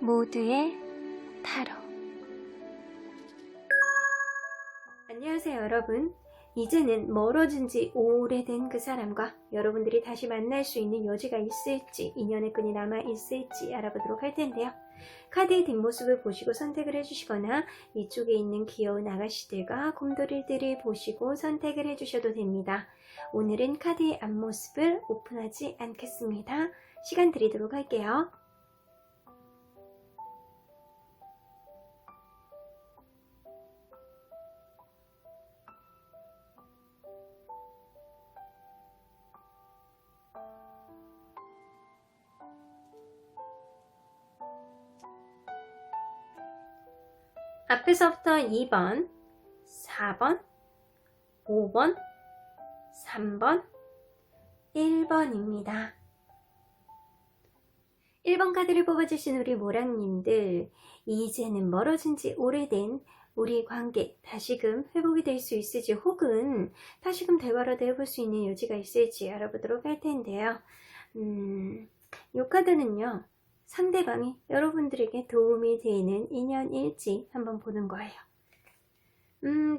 모두의 타로. 안녕하세요 여러분. 이제는 멀어진 지 오래된 그 사람과 여러분들이 다시 만날 수 있는 여지가 있을지, 인연의 끈이 남아있을지 알아보도록 할 텐데요. 카드의 뒷모습을 보시고 선택을 해주시거나 이쪽에 있는 귀여운 아가씨들과 곰돌이들을 보시고 선택을 해주셔도 됩니다. 오늘은 카드의 앞모습을 오픈하지 않겠습니다. 시간 드리도록 할게요. 앞에서부터 2번, 4번, 5번, 3번, 1번입니다. 1번 카드를 뽑아주신 우리 모랑님들, 이제는 멀어진 지 오래된 우리 관계 다시금 회복이 될 수 있을지, 혹은 다시금 대화라도 해볼 수 있는 여지가 있을지 알아보도록 할 텐데요. 이 카드는요, 상대방이 여러분들에게 도움이 되는 인연일지 한번 보는 거예요.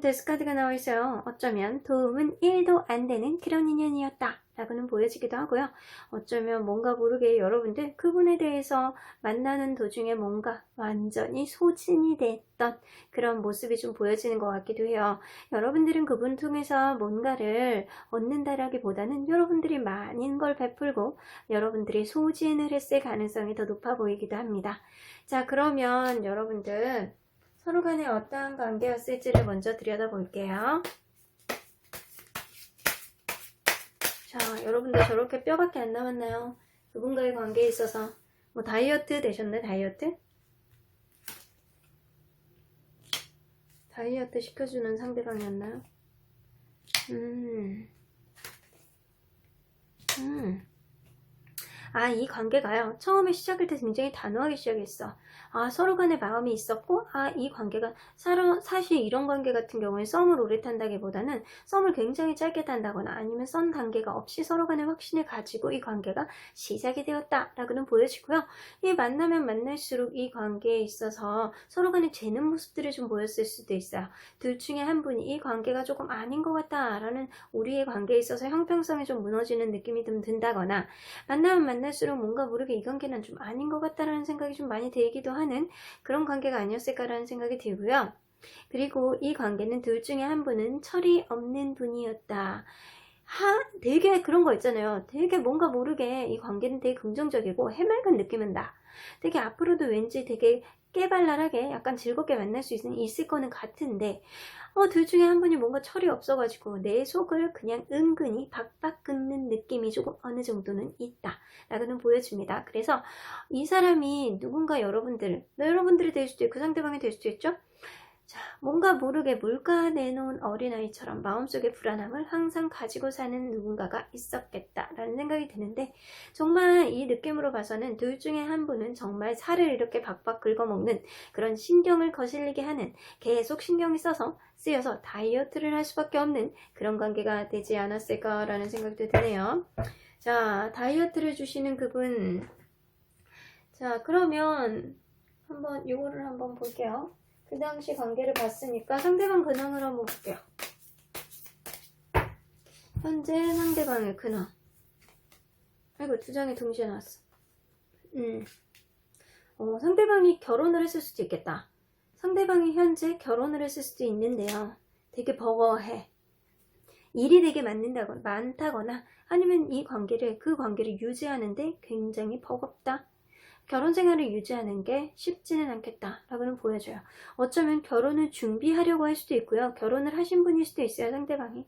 데스카드가 나와 있어요. 어쩌면 도움은 1도 안 되는 그런 인연이었다 라고는 보여지기도 하고요. 어쩌면 뭔가 모르게 여러분들 그분에 대해서 만나는 도중에 뭔가 완전히 소진이 됐던 그런 모습이 좀 보여지는 것 같기도 해요. 여러분들은 그분 통해서 뭔가를 얻는다라기보다는 여러분들이 많은 걸 베풀고 여러분들이 소진을 했을 가능성이 더 높아 보이기도 합니다. 자, 그러면 여러분들 서로 간에 어떠한 관계였을지를 먼저 들여다볼게요. 자, 여러분들 저렇게 뼈밖에 안 남았나요? 그분과의 관계에 있어서 뭐 다이어트 되셨나요? 다이어트 시켜주는 상대방이었나요? 이 관계가요, 처음에 시작할 때 굉장히 단호하게 시작했어. 서로 간에 마음이 있었고, 이 관계가 사실 이런 관계 같은 경우에 썸을 오래 탄다기보다는 썸을 굉장히 짧게 탄다거나 아니면 썸 단계가 없이 서로 간에 확신을 가지고 이 관계가 시작이 되었다 라고는 보여지고요. 이 만나면 만날수록 이 관계에 있어서 서로 간에 재는 모습들이 좀 보였을 수도 있어요. 둘 중에 한 분이 이 관계가 조금 아닌 것 같다 라는, 우리의 관계에 있어서 형평성이 좀 무너지는 느낌이 좀 든다거나, 만나면 만날수록 뭔가 모르게 이 관계는 좀 아닌 것 같다라는 생각이 좀 많이 들기도 하는 그런 관계가 아니었을까라는 생각이 들고요. 그리고 이 관계는 둘 중에 한 분은 철이 없는 분이었다. 되게 그런 거 있잖아요. 되게 뭔가 모르게 이 관계는 되게 긍정적이고 해맑은 느낌은 나. 되게 앞으로도 왠지 되게 깨발랄하게 약간 즐겁게 만날 수 있을 거는 같은데, 둘 중에 한 분이 뭔가 철이 없어가지고 내 속을 그냥 은근히 박박 긁는 느낌이 조금 어느 정도는 있다 라고는 보여집니다. 그래서 이 사람이 누군가 여러분들이 될 수도 있고 상대방이 될 수도 있죠. 자, 뭔가 모르게 물가 내놓은 어린아이처럼 마음속에 불안함을 항상 가지고 사는 누군가가 있었겠다라는 생각이 드는데, 정말 이 느낌으로 봐서는 둘 중에 한 분은 정말 살을 이렇게 박박 긁어먹는 그런 신경을 거슬리게 하는, 계속 신경이 쓰여서 다이어트를 할 수밖에 없는 그런 관계가 되지 않았을까라는 생각도 드네요. 자, 다이어트를 주시는 그분. 자, 그러면 이거를 한번 볼게요. 그 당시 관계를 봤으니까 상대방 근황을 한번 볼게요. 현재 상대방의 근황. 아이고, 두 장이 동시에 나왔어. 상대방이 결혼을 했을 수도 있겠다. 상대방이 현재 결혼을 했을 수도 있는데요. 되게 버거해. 일이 되게 많다거나 아니면 그 관계를 유지하는데 굉장히 버겁다. 결혼 생활을 유지하는 게 쉽지는 않겠다라고는 보여줘요. 어쩌면 결혼을 준비하려고 할 수도 있고요. 결혼을 하신 분일 수도 있어요, 상대방이.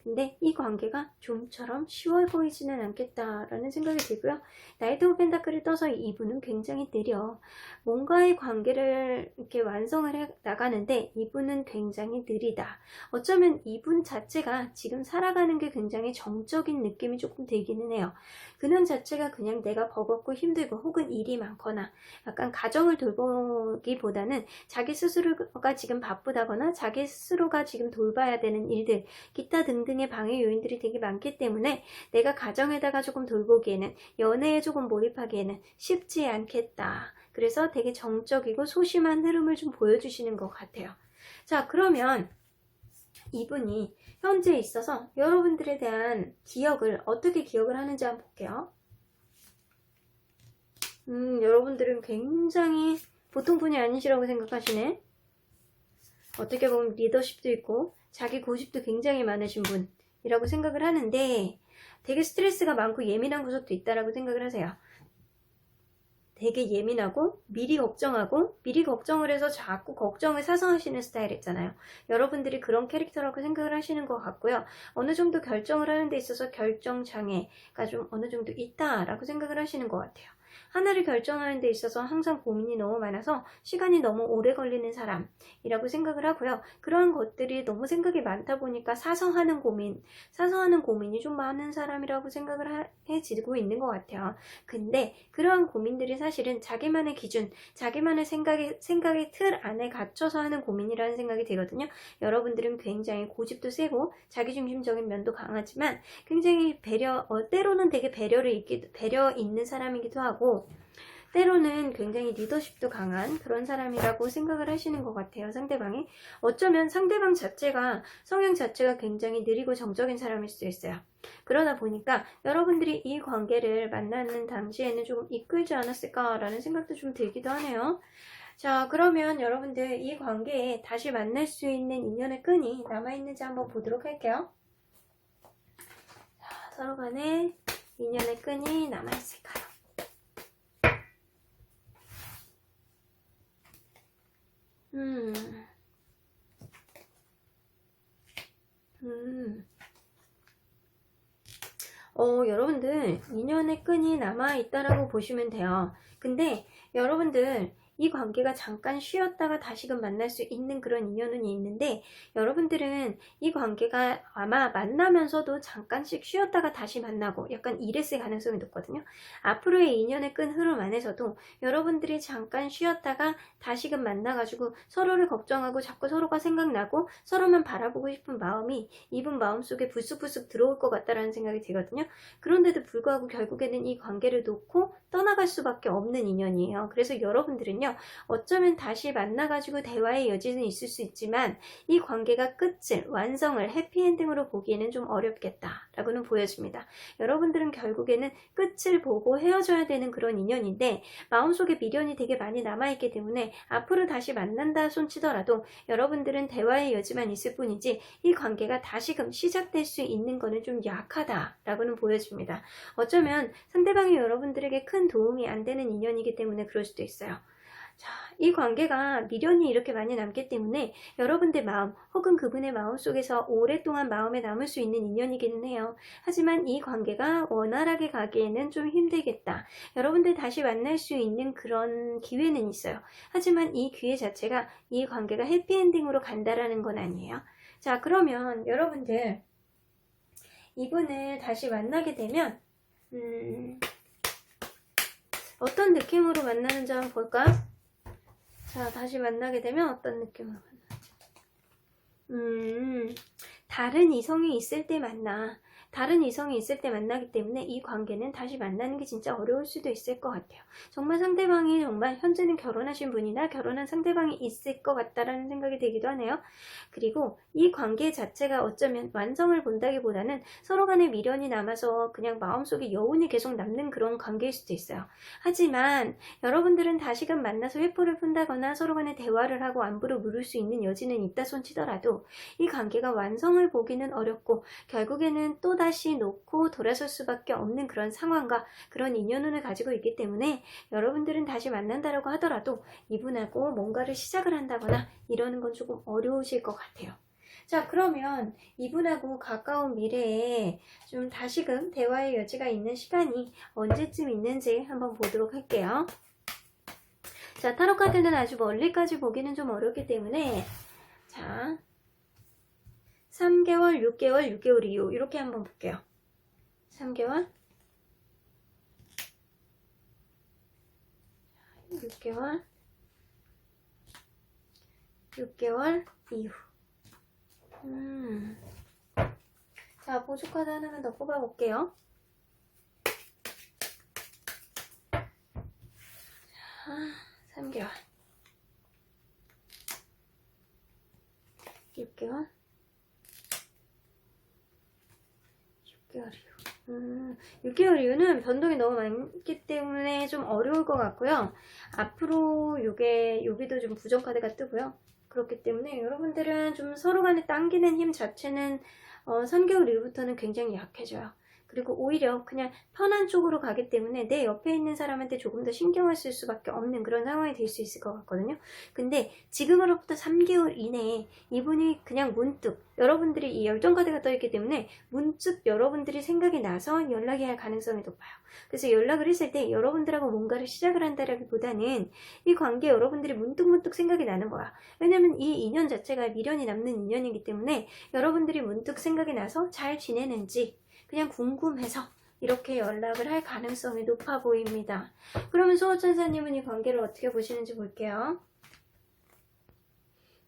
근데 이 관계가 좀처럼 쉬워 보이지는 않겠다라는 생각이 들고요. 나이트 오브 펜타클을 떠서 이분은 굉장히 느려. 뭔가의 관계를 이렇게 완성을 해 나가는데 이분은 굉장히 느리다. 어쩌면 이분 자체가 지금 살아가는 게 굉장히 정적인 느낌이 조금 들기는 해요. 근황 자체가 그냥 내가 버겁고 힘들고 혹은 일이 많거나 약간 가정을 돌보기보다는 자기 스스로가 지금 바쁘다거나 자기 스스로가 지금 돌봐야 되는 일들, 기타 이사 등등의 방해 요인들이 되게 많기 때문에 내가 가정에다가 조금 돌보기에는, 연애에 조금 몰입하기에는 쉽지 않겠다. 그래서 되게 정적이고 소심한 흐름을 좀 보여주시는 것 같아요. 자, 그러면 이분이 현재 있어서 여러분들에 대한 기억을 어떻게 기억을 하는지 한번 볼게요. 여러분들은 굉장히 보통 분이 아니시라고 생각하시네. 어떻게 보면 리더십도 있고 자기 고집도 굉장히 많으신 분이라고 생각을 하는데, 되게 스트레스가 많고 예민한 구석도 있다라고 생각을 하세요. 되게 예민하고 미리 걱정을 해서 자꾸 걱정을 사서 하시는 스타일 있잖아요. 여러분들이 그런 캐릭터라고 생각을 하시는 것 같고요. 어느 정도 결정을 하는 데 있어서 결정 장애가 좀 어느 정도 있다라고 생각을 하시는 것 같아요. 하나를 결정하는 데 있어서 항상 고민이 너무 많아서 시간이 너무 오래 걸리는 사람이라고 생각을 하고요. 그런 것들이 너무 생각이 많다 보니까 사서 하는 고민이 좀 많은 사람이라고 생각을 해지고 있는 것 같아요. 근데 그러한 고민들이 사실은 자기만의 기준, 자기만의 생각의 틀 안에 갇혀서 하는 고민이라는 생각이 들거든요. 여러분들은 굉장히 고집도 세고 자기중심적인 면도 강하지만 굉장히 때로는 되게 배려 있는 사람이기도 하고, 때로는 굉장히 리더십도 강한 그런 사람이라고 생각을 하시는 것 같아요. 상대방이. 어쩌면 상대방 자체가, 성향 자체가 굉장히 느리고 정적인 사람일 수도 있어요. 그러다 보니까 여러분들이 이 관계를 만나는 당시에는 조금 이끌지 않았을까라는 생각도 좀 들기도 하네요. 자, 그러면 여러분들 이 관계에 다시 만날 수 있는 인연의 끈이 남아있는지 한번 보도록 할게요. 자, 서로 간에 인연의 끈이 남아있을까요? 여러분들 인연의 끈이 남아있다라고 보시면 돼요. 근데 여러분들 이 관계가 잠깐 쉬었다가 다시금 만날 수 있는 그런 인연은 있는데, 여러분들은 이 관계가 아마 만나면서도 잠깐씩 쉬었다가 다시 만나고 약간 이랬을 가능성이 높거든요. 앞으로의 인연의 끈 흐름 안에서도 여러분들이 잠깐 쉬었다가 다시금 만나가지고 서로를 걱정하고 자꾸 서로가 생각나고 서로만 바라보고 싶은 마음이 이분 마음속에 불쑥불쑥 들어올 것 같다라는 생각이 들거든요. 그런데도 불구하고 결국에는 이 관계를 놓고 떠나갈 수밖에 없는 인연이에요. 그래서 여러분들은요, 어쩌면 다시 만나가지고 대화의 여지는 있을 수 있지만 이 관계가 완성을 해피엔딩으로 보기에는 좀 어렵겠다라고는 보여집니다. 여러분들은 결국에는 끝을 보고 헤어져야 되는 그런 인연인데, 마음속에 미련이 되게 많이 남아있기 때문에 앞으로 다시 만난다 손치더라도 여러분들은 대화의 여지만 있을 뿐이지 이 관계가 다시금 시작될 수 있는 거는 좀 약하다라고는 보여집니다. 어쩌면 상대방이 여러분들에게 큰 도움이 안 되는 인연이기 때문에 그럴 수도 있어요. 자, 이 관계가 미련이 이렇게 많이 남기 때문에 여러분들 마음 혹은 그분의 마음 속에서 오랫동안 마음에 남을 수 있는 인연이기는 해요. 하지만 이 관계가 원활하게 가기에는 좀 힘들겠다. 여러분들 다시 만날 수 있는 그런 기회는 있어요. 하지만 이 기회 자체가 이 관계가 해피엔딩으로 간다라는 건 아니에요. 자, 그러면 여러분들 이분을 다시 만나게 되면 어떤 느낌으로 만나는지 한번 볼까? 자, 다시 만나게 되면 어떤 느낌으로 만나지? 다른 이성이 있을 때 만나기 때문에 이 관계는 다시 만나는 게 진짜 어려울 수도 있을 것 같아요. 정말 상대방이 정말 현재는 결혼하신 분이나 결혼한 상대방이 있을 것 같다라는 생각이 들기도 하네요. 그리고 이 관계 자체가 어쩌면 완성을 본다기보다는 서로 간에 미련이 남아서 그냥 마음속에 여운이 계속 남는 그런 관계일 수도 있어요. 하지만 여러분들은 다시금 만나서 회포를 푼다거나 서로 간에 대화를 하고 안부를 물을 수 있는 여지는 있다 손치더라도 이 관계가 완성을 보기는 어렵고 결국에는 또다시 놓고 돌아설 수밖에 없는 그런 상황과 그런 인연운을 가지고 있기 때문에 여러분들은 다시 만난다라고 하더라도 이분하고 뭔가를 시작을 한다거나 이러는 건 조금 어려우실 것 같아요. 자, 그러면 이분하고 가까운 미래에 좀 다시금 대화의 여지가 있는 시간이 언제쯤 있는지 한번 보도록 할게요. 자, 타로 카드는 아주 멀리까지 보기는 좀 어렵기 때문에 자, 3개월, 6개월 이후 이렇게 한번 볼게요. 3개월, 6개월 이후. 자, 보조카드 하나만 더 뽑아볼게요. 자, 3개월, 6개월, 6개월 이후. 6개월 이후는 변동이 너무 많기 때문에 좀 어려울 것 같고요. 앞으로 여기도 좀 부정카드가 뜨고요. 그렇기 때문에 여러분들은 좀 서로 간에 당기는 힘 자체는 3개월 이후부터는 굉장히 약해져요. 그리고 오히려 그냥 편한 쪽으로 가기 때문에 내 옆에 있는 사람한테 조금 더 신경을 쓸 수밖에 없는 그런 상황이 될 수 있을 것 같거든요. 근데 지금으로부터 3개월 이내에 이분이 그냥 문득, 여러분들이 이 열정카드가 떠있기 때문에 문득 여러분들이 생각이 나서 연락이 할 가능성이 높아요. 그래서 연락을 했을 때 여러분들하고 뭔가를 시작을 한다라기보다는 이 관계 여러분들이 문득문득 생각이 나는 거야. 왜냐면 이 인연 자체가 미련이 남는 인연이기 때문에 여러분들이 문득 생각이 나서 잘 지내는지 그냥 궁금해서 이렇게 연락을 할 가능성이 높아 보입니다. 그러면 수호천사님은 이 관계를 어떻게 보시는지 볼게요.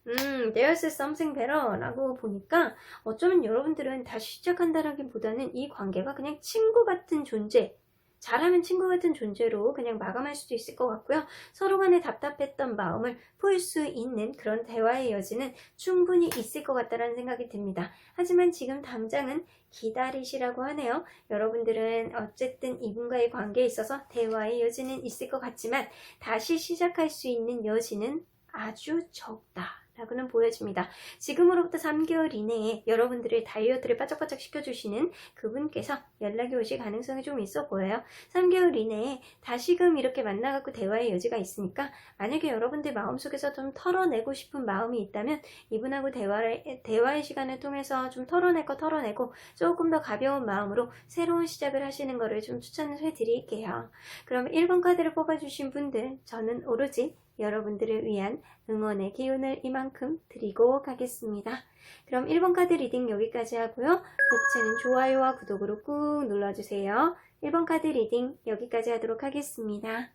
There's something better 라고 보니까 어쩌면 여러분들은 다시 시작한다라기보다는 이 관계가 그냥 친구 같은 존재, 잘하면 친구 같은 존재로 그냥 마감할 수도 있을 것 같고요. 서로 간에 답답했던 마음을 풀 수 있는 그런 대화의 여지는 충분히 있을 것 같다는 생각이 듭니다. 하지만 지금 당장은 기다리시라고 하네요. 여러분들은 어쨌든 이분과의 관계에 있어서 대화의 여지는 있을 것 같지만 다시 시작할 수 있는 여지는 아주 적다 라고는 보여집니다. 지금으로부터 3개월 이내에 여러분들의 다이어트를 바짝바짝 시켜주시는 그분께서 연락이 오실 가능성이 좀 있어 보여요. 3개월 이내에 다시금 이렇게 만나갖고 대화의 여지가 있으니까 만약에 여러분들 마음속에서 좀 털어내고 싶은 마음이 있다면 이분하고 대화의 시간을 통해서 좀 털어낼 거 털어내고 조금 더 가벼운 마음으로 새로운 시작을 하시는 거를 좀 추천해 드릴게요. 그럼 1번 카드를 뽑아주신 분들, 저는 오로지 여러분들을 위한 응원의 기운을 이만큼 드리고 가겠습니다. 그럼 1번 카드 리딩 여기까지 하고요. 복채는 좋아요와 구독으로 꾹 눌러주세요. 1번 카드 리딩 여기까지 하도록 하겠습니다.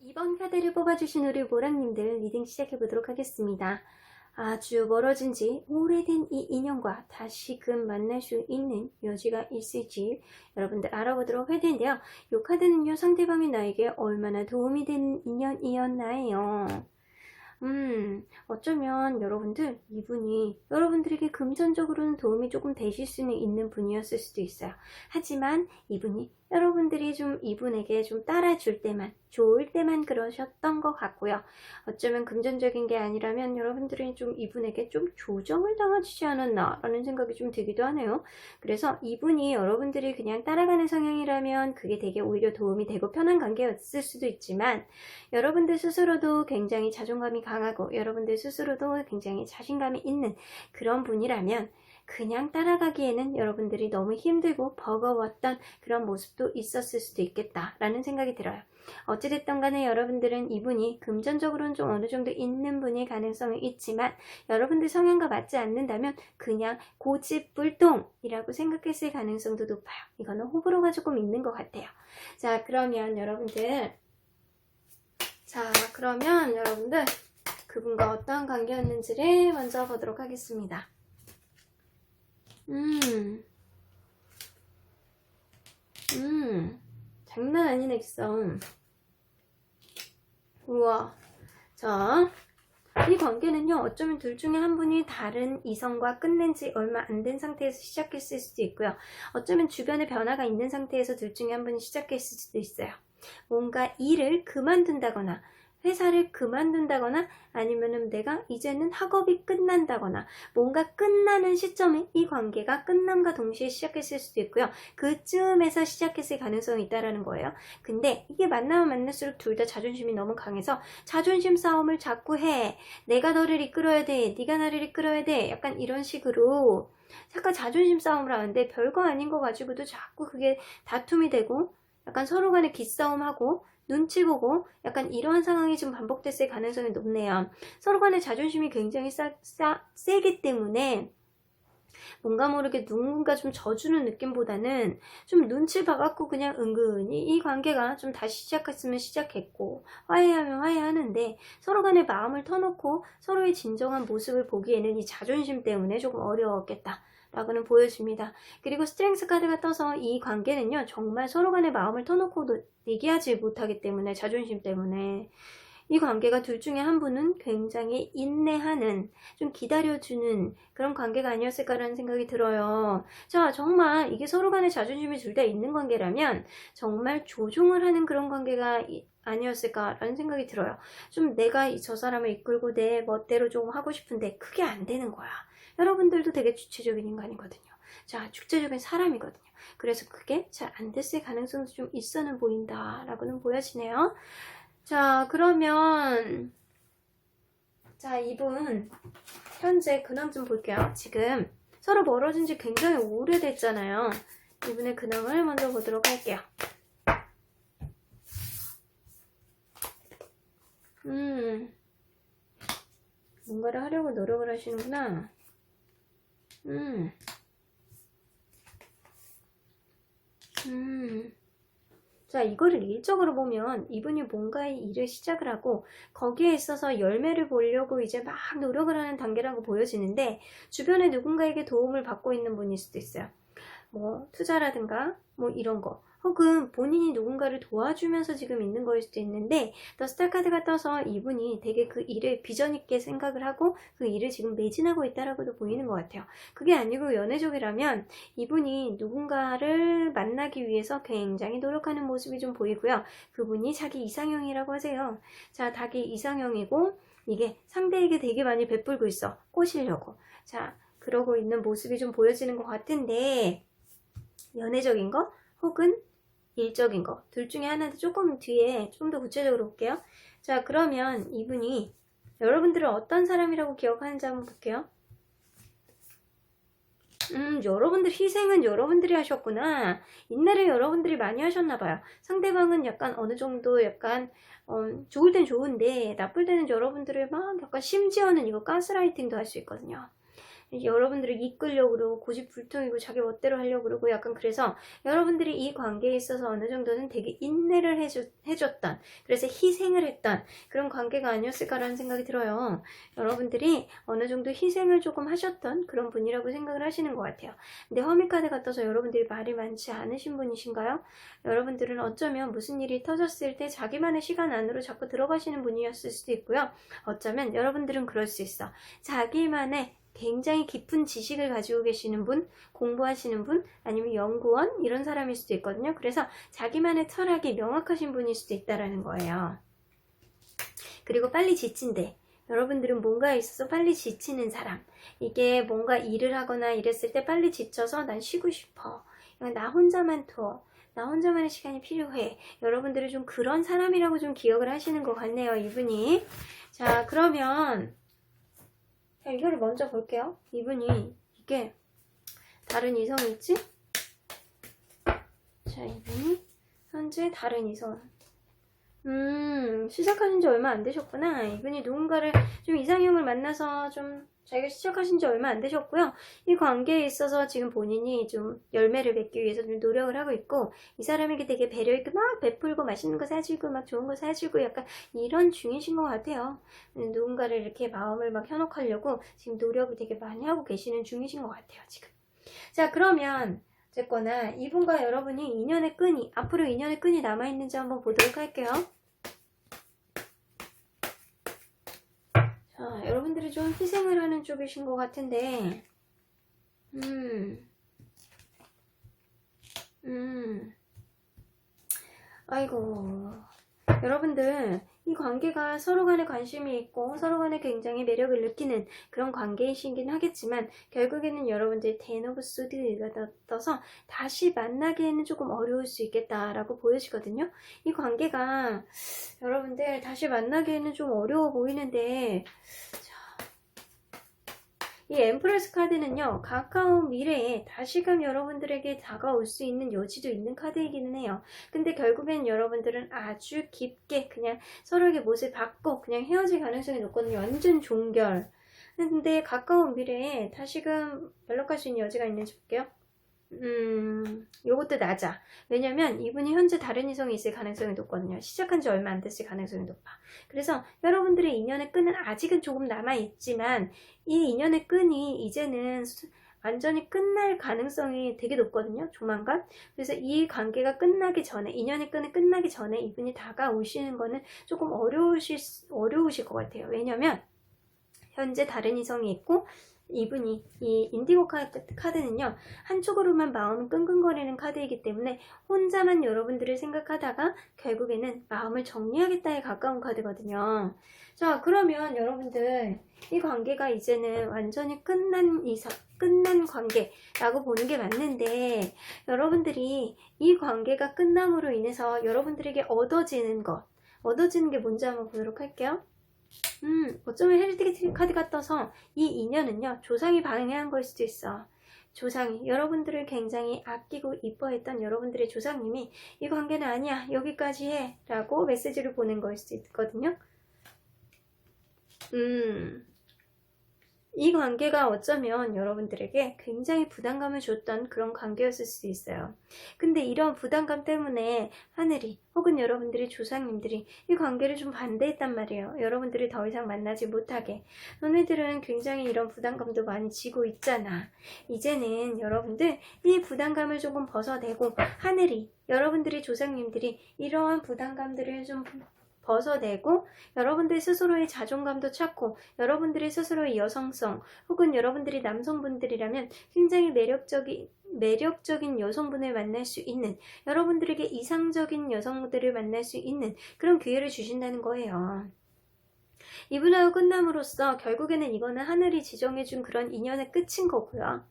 2번 카드를 뽑아주신 우리 모랑님들 리딩 시작해보도록 하겠습니다. 아주 멀어진 지 오래된 이 인연과 다시금 만날 수 있는 여지가 있을지 여러분들 알아보도록 할 텐데요. 이 카드는요, 상대방이 나에게 얼마나 도움이 되는 인연이었나요? 어쩌면 여러분들 이분이 여러분들에게 금전적으로는 도움이 조금 되실 수는 있는 분이었을 수도 있어요. 하지만 이분이 여러분들이 좀 이분에게 좀 따라줄 때만, 좋을 때만 그러셨던 것 같고요. 어쩌면 금전적인 게 아니라면 여러분들이 좀 이분에게 좀 조정을 당하지 않았나 라는 생각이 좀 들기도 하네요. 그래서 이분이 여러분들이 그냥 따라가는 성향이라면 그게 되게 오히려 도움이 되고 편한 관계였을 수도 있지만 여러분들 스스로도 굉장히 자존감이 강하고 여러분들 스스로도 굉장히 자신감이 있는 그런 분이라면 그냥 따라가기에는 여러분들이 너무 힘들고 버거웠던 그런 모습도 있었을 수도 있겠다라는 생각이 들어요. 어찌됐든 간에 여러분들은 이분이 금전적으로는 좀 어느 정도 있는 분일 가능성이 있지만 여러분들 성향과 맞지 않는다면 그냥 고집불통이라고 생각했을 가능성도 높아요. 이거는 호불호가 조금 있는 것 같아요. 자, 그러면 여러분들 그분과 어떤 관계였는지를 먼저 보도록 하겠습니다. 장난 아닌 액션. 우와. 자, 이 관계는요, 어쩌면 둘 중에 한 분이 다른 이성과 끝낸 지 얼마 안 된 상태에서 시작했을 수도 있고요. 어쩌면 주변에 변화가 있는 상태에서 둘 중에 한 분이 시작했을 수도 있어요. 뭔가 일을 그만둔다거나 회사를 그만둔다거나 아니면은 내가 이제는 학업이 끝난다거나 뭔가 끝나는 시점에 이 관계가 끝남과 동시에 시작했을 수도 있고요. 그쯤에서 시작했을 가능성이 있다라는 거예요. 근데 이게 만나면 만날수록 둘 다 자존심이 너무 강해서 자존심 싸움을 자꾸 해. 내가 너를 이끌어야 돼. 네가 나를 이끌어야 돼. 약간 이런 식으로 잠깐 자존심 싸움을 하는데 별거 아닌 거 가지고도 자꾸 그게 다툼이 되고 약간 서로 간에 기싸움하고 눈치 보고 약간 이러한 상황이 좀 반복됐을 가능성이 높네요. 서로 간의 자존심이 굉장히 세기 때문에 뭔가 모르게 누군가 좀 져주는 느낌보다는 좀 눈치 봐갖고 그냥 은근히 이 관계가 좀 다시 시작했으면 시작했고 화해하면 화해하는데 서로 간에 마음을 터놓고 서로의 진정한 모습을 보기에는 이 자존심 때문에 조금 어려웠겠다 라고는 보여집니다. 그리고 스트렝스 카드가 떠서 이 관계는요 정말 서로 간에 마음을 터놓고 얘기하지 못하기 때문에 자존심 때문에 이 관계가 둘 중에 한 분은 굉장히 인내하는, 좀 기다려주는 그런 관계가 아니었을까라는 생각이 들어요. 자, 정말 이게 서로 간에 자존심이 둘 다 있는 관계라면 정말 조종을 하는 그런 관계가 아니었을까라는 생각이 들어요. 좀 내가 저 사람을 이끌고 내 멋대로 좀 하고 싶은데 그게 안 되는 거야. 여러분들도 되게 주체적인 인간이거든요. 자, 주체적인 사람이거든요. 그래서 그게 잘 안 됐을 가능성도 좀 있어는 보인다라고는 보여지네요. 자, 그러면 자, 이분 현재 근황 좀 볼게요. 지금 서로 멀어진 지 굉장히 오래됐잖아요. 이분의 근황을 먼저 보도록 할게요. 뭔가를 하려고 노력을 하시는구나. 자, 이거를 일적으로 보면 이분이 뭔가의 일을 시작을 하고 거기에 있어서 열매를 보려고 이제 막 노력을 하는 단계라고 보여지는데 주변에 누군가에게 도움을 받고 있는 분일 수도 있어요. 뭐 투자라든가 뭐 이런 거, 혹은 본인이 누군가를 도와주면서 지금 있는 거일 수도 있는데 더 스타 카드가 떠서 이분이 되게 그 일을 비전 있게 생각을 하고 그 일을 지금 매진하고 있다라고도 보이는 것 같아요. 그게 아니고 연애적이라면 이분이 누군가를 만나기 위해서 굉장히 노력하는 모습이 좀 보이고요. 그분이 자기 이상형이라고 하세요. 자, 자기 이상형이고 이게 상대에게 되게 많이 베풀고 있어. 꼬시려고. 자, 그러고 있는 모습이 좀 보여지는 것 같은데 연애적인 거 혹은 일적인 거 둘 중에 하나인데 조금 뒤에 좀 더 구체적으로 볼게요. 자, 그러면 이분이 여러분들을 어떤 사람이라고 기억하는지 한번 볼게요. 여러분들 희생은 여러분들이 하셨구나. 인내를 여러분들이 많이 하셨나봐요. 상대방은 약간 어느 정도 약간 좋을 땐 좋은데 나쁠 때는 여러분들을 막 약간 심지어는 이거 가스라이팅도 할 수 있거든요. 여러분들을 이끌려고 그러고 고집불통이고 자기 멋대로 하려고 그러고 약간 그래서 여러분들이 이 관계에 있어서 어느 정도는 되게 인내를 해줬던, 그래서 희생을 했던 그런 관계가 아니었을까라는 생각이 들어요. 여러분들이 어느 정도 희생을 조금 하셨던 그런 분이라고 생각을 하시는 것 같아요. 근데 허미카드가 떠서 여러분들이 말이 많지 않으신 분이신가요? 여러분들은 어쩌면 무슨 일이 터졌을 때 자기만의 시간 안으로 자꾸 들어가시는 분이었을 수도 있고요. 어쩌면 여러분들은 그럴 수 있어. 자기만의 굉장히 깊은 지식을 가지고 계시는 분, 공부하시는 분, 아니면 연구원 이런 사람일 수도 있거든요. 그래서 자기만의 철학이 명확하신 분일 수도 있다라는 거예요. 그리고 빨리 지친대. 여러분들은 뭔가에 있어서 빨리 지치는 사람. 이게 뭔가 일을 하거나 이랬을 때 빨리 지쳐서 난 쉬고 싶어. 나 혼자만 둬. 나 혼자만의 시간이 필요해. 여러분들은 좀 그런 사람이라고 좀 기억을 하시는 것 같네요, 이분이. 자, 그러면 자, 이거를 먼저 볼게요. 이분이 이게 다른 이성이 있지? 자, 이분이 현재 다른 이성. 시작하신 지 얼마 안 되셨구나. 이분이 누군가를 좀 이상형을 만나서 좀 자기가 시작하신 지 얼마 안 되셨고요. 이 관계에 있어서 지금 본인이 좀 열매를 맺기 위해서 좀 노력을 하고 있고, 이 사람에게 되게 배려 있게 막 베풀고 맛있는 거 사주고 막 좋은 거 사주고 약간 이런 중이신 것 같아요. 누군가를 이렇게 마음을 막 현혹하려고 지금 노력을 되게 많이 하고 계시는 중이신 것 같아요, 지금. 자, 그러면 어쨌거나 이분과 여러분이 인연의 끈이, 앞으로 인연의 끈이 남아있는지 한번 보도록 할게요. 자, 여러분들이 좀 희생을 하는 쪽이신 것 같은데, 아이고, 여러분들 이 관계가 서로 간에 관심이 있고 서로 간에 굉장히 매력을 느끼는 그런 관계이시긴 하겠지만 결국에는 여러분들 텐 오브 소드가 떠서 다시 만나기에는 조금 어려울 수 있겠다라고 보여지거든요. 이 관계가 여러분들 다시 만나기에는 좀 어려워 보이는데, 이 엠프레스 카드는요, 가까운 미래에 다시금 여러분들에게 다가올 수 있는 여지도 있는 카드이기는 해요. 근데 결국엔 여러분들은 아주 깊게 그냥 서로에게 못을 받고 그냥 헤어질 가능성이 높거든요. 완전 종결. 근데 가까운 미래에 다시금 연락할 수 있는 여지가 있는지 볼게요. 요것도 낮아. 왜냐면 이분이 현재 다른 이성이 있을 가능성이 높거든요. 시작한 지 얼마 안 됐을 가능성이 높아. 그래서 여러분들의 인연의 끈은 아직은 조금 남아있지만 이 인연의 끈이 이제는 완전히 끝날 가능성이 되게 높거든요. 조만간. 그래서 이 관계가 끝나기 전에, 인연의 끈이 끝나기 전에 이분이 다가오시는 거는 조금 어려우실 것 같아요. 왜냐면 현재 다른 이성이 있고 이분이 이 인디고 카드는요 한쪽으로만 마음이 끙끙거리는 카드이기 때문에 혼자만 여러분들을 생각하다가 결국에는 마음을 정리하겠다에 가까운 카드거든요. 자, 그러면 여러분들 이 관계가 이제는 완전히 끝난 관계라고 보는 게 맞는데, 여러분들이 이 관계가 끝남으로 인해서 여러분들에게 얻어지는 게 뭔지 한번 보도록 할게요. 어쩌면 헤리티지 카드가 떠서 이 인연은요 조상이 방해한 걸 수도 있어. 조상이, 여러분들을 굉장히 아끼고 이뻐했던 여러분들의 조상님이 이 관계는 아니야, 여기까지 해 라고 메시지를 보낸 걸 수도 있거든요. 이 관계가 어쩌면 여러분들에게 굉장히 부담감을 줬던 그런 관계였을 수도 있어요. 근데 이런 부담감 때문에 하늘이 혹은 여러분들의 조상님들이 이 관계를 좀 반대했단 말이에요. 여러분들이 더 이상 만나지 못하게. 너네들은 굉장히 이런 부담감도 많이 지고 있잖아. 이제는 여러분들 이 부담감을 조금 벗어내고 하늘이, 여러분들의 조상님들이 이러한 부담감들을 좀 벗어내고 여러분들 스스로의 자존감도 찾고 여러분들의 스스로의 여성성 혹은 여러분들이 남성분들이라면 굉장히 매력적인 여성분을 만날 수 있는, 여러분들에게 이상적인 여성들을 만날 수 있는 그런 기회를 주신다는 거예요. 이분하고 끝남으로써 결국에는 이거는 하늘이 지정해준 그런 인연의 끝인 거고요.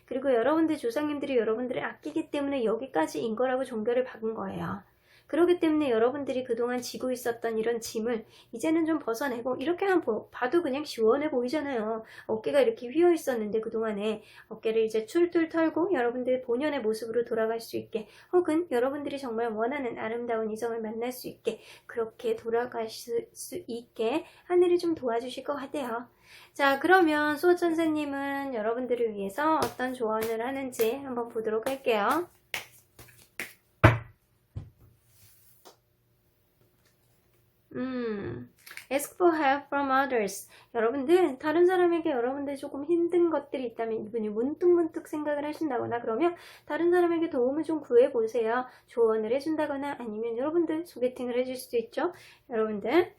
그리고 여러분들 조상님들이 여러분들을 아끼기 때문에 여기까지인 거라고 종결을 박은 거예요. 그렇기 때문에 여러분들이 그동안 지고 있었던 이런 짐을 이제는 좀 벗어내고, 이렇게 봐도 그냥 시원해 보이잖아요. 어깨가 이렇게 휘어 있었는데 그동안에 어깨를 이제 툴툴 털고 여러분들의 본연의 모습으로 돌아갈 수 있게, 혹은 여러분들이 정말 원하는 아름다운 이성을 만날 수 있게, 그렇게 돌아갈 수 있게 하늘이 좀 도와주실 것 같아요. 자, 그러면 수호천사님은 여러분들을 위해서 어떤 조언을 하는지 한번 보도록 할게요. Ask for help from others. 여러분들, 다른 사람에게 여러분들 조금 힘든 것들이 있다면 이분이 문득문득 생각을 하신다거나, 그러면 다른 사람에게 도움을 좀 구해보세요. 조언을 해준다거나 아니면 여러분들 소개팅을 해줄 수도 있죠. 여러분들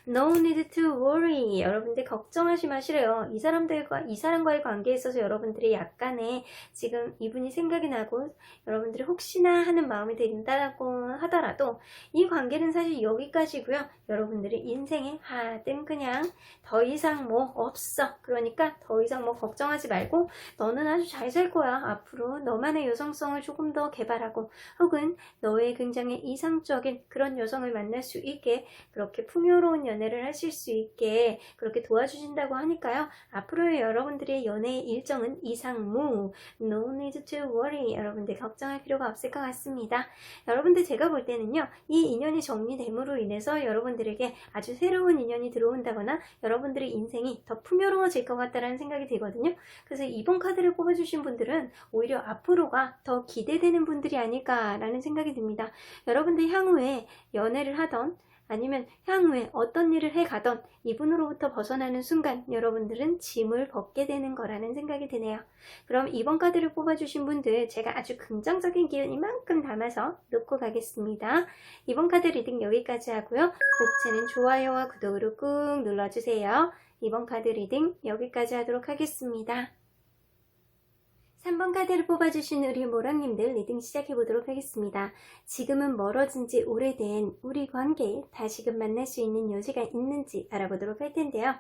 No need to worry. 여러분들 걱정하지 마시래요. 이 사람과의 관계에 있어서 여러분들이 약간의 지금 이분이 생각이 나고 여러분들이 혹시나 하는 마음이 든다고 하더라도 이 관계는 사실 여기까지고요. 여러분들이 인생에 하등 그냥 더 이상 뭐 없어. 그러니까 더 이상 뭐 걱정하지 말고 너는 아주 잘 살 거야. 앞으로 너만의 여성성을 조금 더 개발하고 혹은 너의 굉장히 이상적인 그런 여성을 만날 수 있게, 그렇게 풍요로운 연애를 하실 수 있게 그렇게 도와주신다고 하니까요. 앞으로의 여러분들의 연애의 일정은 이상무. No need to worry. 여러분들 걱정할 필요가 없을 것 같습니다. 여러분들, 제가 볼 때는요, 이 인연이 정리됨으로 인해서 여러분들에게 아주 새로운 인연이 들어온다거나 여러분들의 인생이 더 풍요로워질 것 같다는 생각이 들거든요. 그래서 이번 카드를 뽑아주신 분들은 오히려 앞으로가 더 기대되는 분들이 아닐까라는 생각이 듭니다. 여러분들 향후에 연애를 하던 아니면 향후에 어떤 일을 해가던 이분으로부터 벗어나는 순간 여러분들은 짐을 벗게 되는 거라는 생각이 드네요. 그럼 이번 카드를 뽑아주신 분들 제가 아주 긍정적인 기운 이만큼 담아서 놓고 가겠습니다. 이번 카드 리딩 여기까지 하고요. 목차는 좋아요와 구독으로 꾹 눌러주세요. 이번 카드 리딩 여기까지 하도록 하겠습니다. 3번 카드를 뽑아주신 우리 모랑님들 리딩 시작해보도록 하겠습니다. 지금은 멀어진 지 오래된 우리 관계에 다시금 만날 수 있는 여지가 있는지 알아보도록 할 텐데요.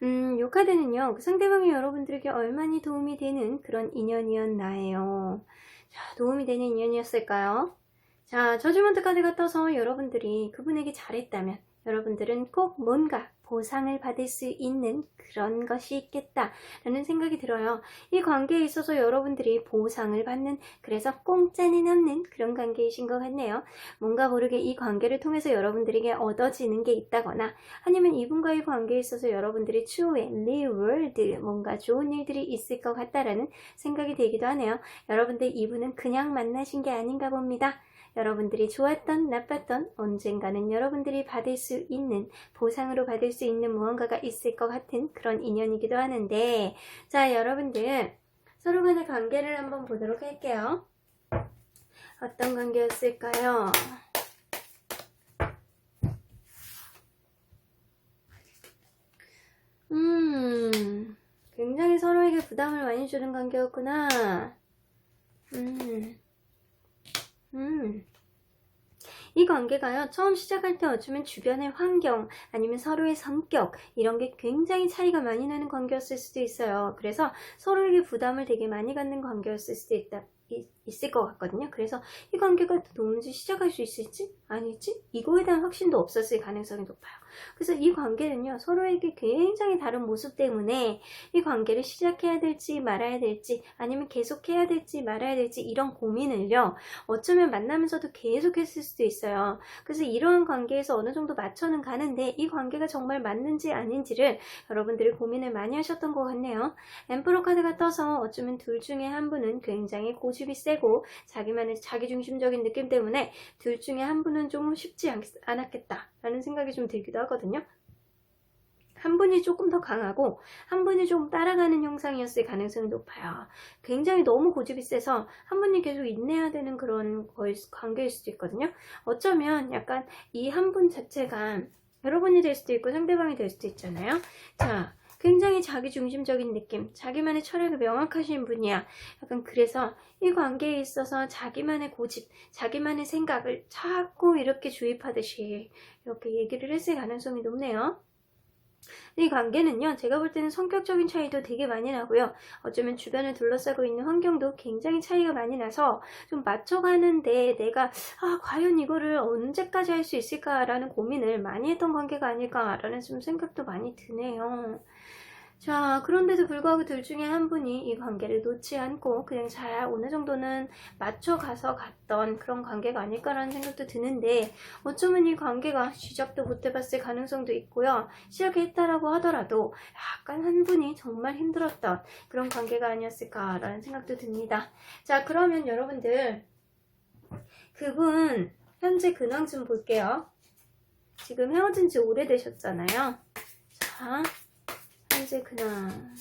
이 카드는요, 상대방이 여러분들에게 얼마나 도움이 되는 그런 인연이었나요? 자, 도움이 되는 인연이었을까요? 자, 저주먼트 카드가 떠서 여러분들이 그분에게 잘했다면 여러분들은 꼭 뭔가 보상을 받을 수 있는 그런 것이 있겠다라는 생각이 들어요. 이 관계에 있어서 여러분들이 보상을 받는, 그래서 공짜는 없는 그런 관계이신 것 같네요. 뭔가 모르게 이 관계를 통해서 여러분들에게 얻어지는 게 있다거나, 아니면 이분과의 관계에 있어서 여러분들이 추후에 리월드, 뭔가 좋은 일들이 있을 것 같다라는 생각이 들기도 하네요. 여러분들 이분은 그냥 만나신 게 아닌가 봅니다. 여러분들이 좋았던 나빴던 언젠가는 여러분들이 받을 수 있는, 보상으로 받을 수 있는 무언가가 있을 것 같은 그런 인연이기도 하는데, 자, 여러분들 서로 간의 관계를 한번 보도록 할게요. 어떤 관계였을까요? 굉장히 서로에게 부담을 많이 주는 관계였구나. 이 관계가요, 처음 시작할 때 어쩌면 주변의 환경, 아니면 서로의 성격, 이런 게 굉장히 차이가 많이 나는 관계였을 수도 있어요. 그래서 서로에게 부담을 되게 많이 갖는 관계였을 수도 있을 것 같거든요. 그래서 이 관계가 도무지 시작할 수 있을지 아닐지 이거에 대한 확신도 없었을 가능성이 높아요. 그래서 이 관계는요, 서로에게 굉장히 다른 모습 때문에 이 관계를 시작해야 될지 말아야 될지, 아니면 계속해야 될지 말아야 될지, 이런 고민을요, 어쩌면 만나면서도 계속 했을 수도 있어요. 그래서 이러한 관계에서 어느 정도 맞춰는 가는데, 이 관계가 정말 맞는지 아닌지를 여러분들이 고민을 많이 하셨던 것 같네요. 엠퍼러 카드가 떠서 어쩌면 둘 중에 한 분은 굉장히 고집이 세고 자기만의 자기중심적인 느낌 때문에 둘 중에 한 분은 좀 쉽지 않았겠다라는 생각이 좀 들기도 하거든요. 한 분이 조금 더 강하고 한 분이 좀 따라가는 형상이었을 가능성이 높아요. 굉장히 너무 고집이 세서 한 분이 계속 인내해야 되는 그런 관계일 수도 있거든요. 어쩌면 약간 이 한 분 자체가 여러분이 될 수도 있고 상대방이 될 수도 있잖아요. 자, 굉장히 자기중심적인 느낌, 자기만의 철학이 명확하신 분이야. 약간 그래서 이 관계에 있어서 자기만의 고집, 자기만의 생각을 자꾸 이렇게 주입하듯이 이렇게 얘기를 했을 가능성이 높네요. 이 관계는요, 제가 볼 때는 성격적인 차이도 되게 많이 나고요. 어쩌면 주변을 둘러싸고 있는 환경도 굉장히 차이가 많이 나서 좀 맞춰가는데 내가 과연 이거를 언제까지 할 수 있을까라는 고민을 많이 했던 관계가 아닐까라는 좀 생각도 많이 드네요. 자, 그런데도 불구하고 둘 중에 한 분이 이 관계를 놓지 않고 그냥 잘 어느 정도는 맞춰가서 갔던 그런 관계가 아닐까라는 생각도 드는데, 어쩌면 이 관계가 시작도 못 해봤을 가능성도 있고요. 시작했다라고 하더라도 약간 한 분이 정말 힘들었던 그런 관계가 아니었을까라는 생각도 듭니다. 자, 그러면 여러분들 그분 현재 근황 좀 볼게요. 지금 헤어진 지 오래되셨잖아요. 자, 현재 근황.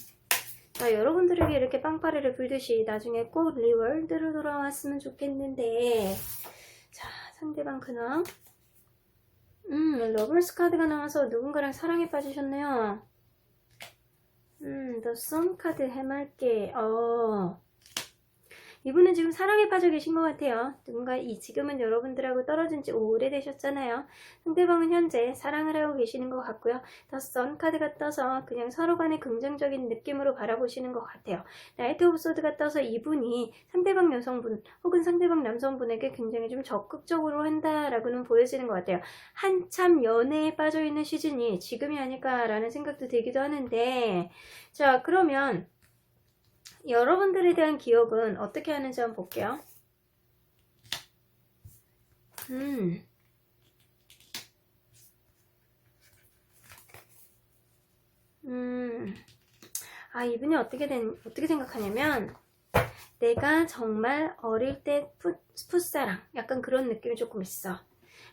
자, 여러분들에게 이렇게 빵빠레를 불듯이 나중에 꼭 리월드로 돌아왔으면 좋겠는데, 자, 상대방 근황. 러블스 카드가 나와서 누군가랑 사랑에 빠지셨네요. The Sun 카드 해맑게. 이분은 지금 사랑에 빠져 계신 것 같아요. 누군가 지금은 여러분들하고 떨어진 지 오래되셨잖아요. 상대방은 현재 사랑을 하고 계시는 것 같고요. 더 선 카드가 떠서 그냥 서로 간의 긍정적인 느낌으로 바라보시는 것 같아요. 나이트 오브 소드가 떠서 이분이 상대방 여성분 혹은 상대방 남성분에게 굉장히 좀 적극적으로 한다라고는 보여지는 것 같아요. 한참 연애에 빠져있는 시즌이 지금이 아닐까라는 생각도 들기도 하는데, 자, 그러면 여러분들에 대한 기억은 어떻게 하는지 한번 볼게요. 이분이 어떻게 생각하냐면, 내가 정말 어릴 때 풋사랑, 약간 그런 느낌이 조금 있어.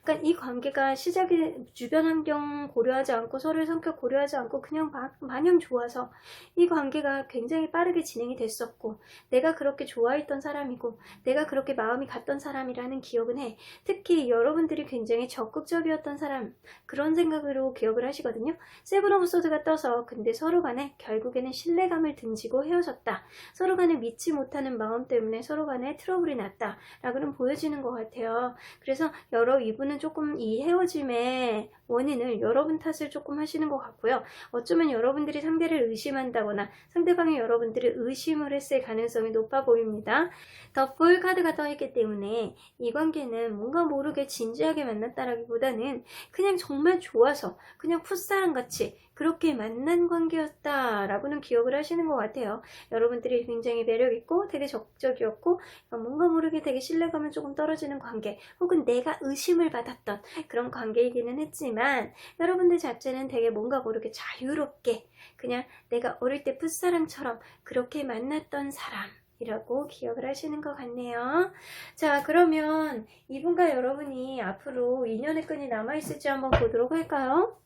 그러니까 이 관계가 시작이 주변 환경 고려하지 않고 서로의 성격 고려하지 않고 그냥 마냥 좋아서 이 관계가 굉장히 빠르게 진행이 됐었고, 내가 그렇게 좋아했던 사람이고 내가 그렇게 마음이 갔던 사람이라는 기억은 해. 특히 여러분들이 굉장히 적극적이었던 사람, 그런 생각으로 기억을 하시거든요. 세븐 오브 소드가 떠서 근데 서로 간에 결국에는 신뢰감을 등지고 헤어졌다. 서로 간에 믿지 못하는 마음 때문에 서로 간에 트러블이 났다 라고는 보여지는 것 같아요. 그래서 이분은 조금 이 헤어짐에 원인을 여러분 탓을 조금 하시는 것 같고요. 어쩌면 여러분들이 상대를 의심한다거나 상대방이 여러분들을 의심을 했을 가능성이 높아 보입니다. 더 폴 카드가 떠있기 때문에 이 관계는 뭔가 모르게 진지하게 만났다라기보다는 그냥 정말 좋아서 그냥 풋사랑같이 그렇게 만난 관계였다라고는 기억을 하시는 것 같아요. 여러분들이 굉장히 매력있고 되게 적극적이었고 뭔가 모르게 되게 신뢰감은 조금 떨어지는 관계, 혹은 내가 의심을 받았던 그런 관계이기는 했지만 여러분들 자체는 되게 뭔가 모르게 자유롭게 그냥 내가 어릴 때 풋사랑처럼 그렇게 만났던 사람 이라고 기억을 하시는 것 같네요. 자, 그러면 이분과 여러분이 앞으로 인연의 끈이 남아있을지 한번 보도록 할까요?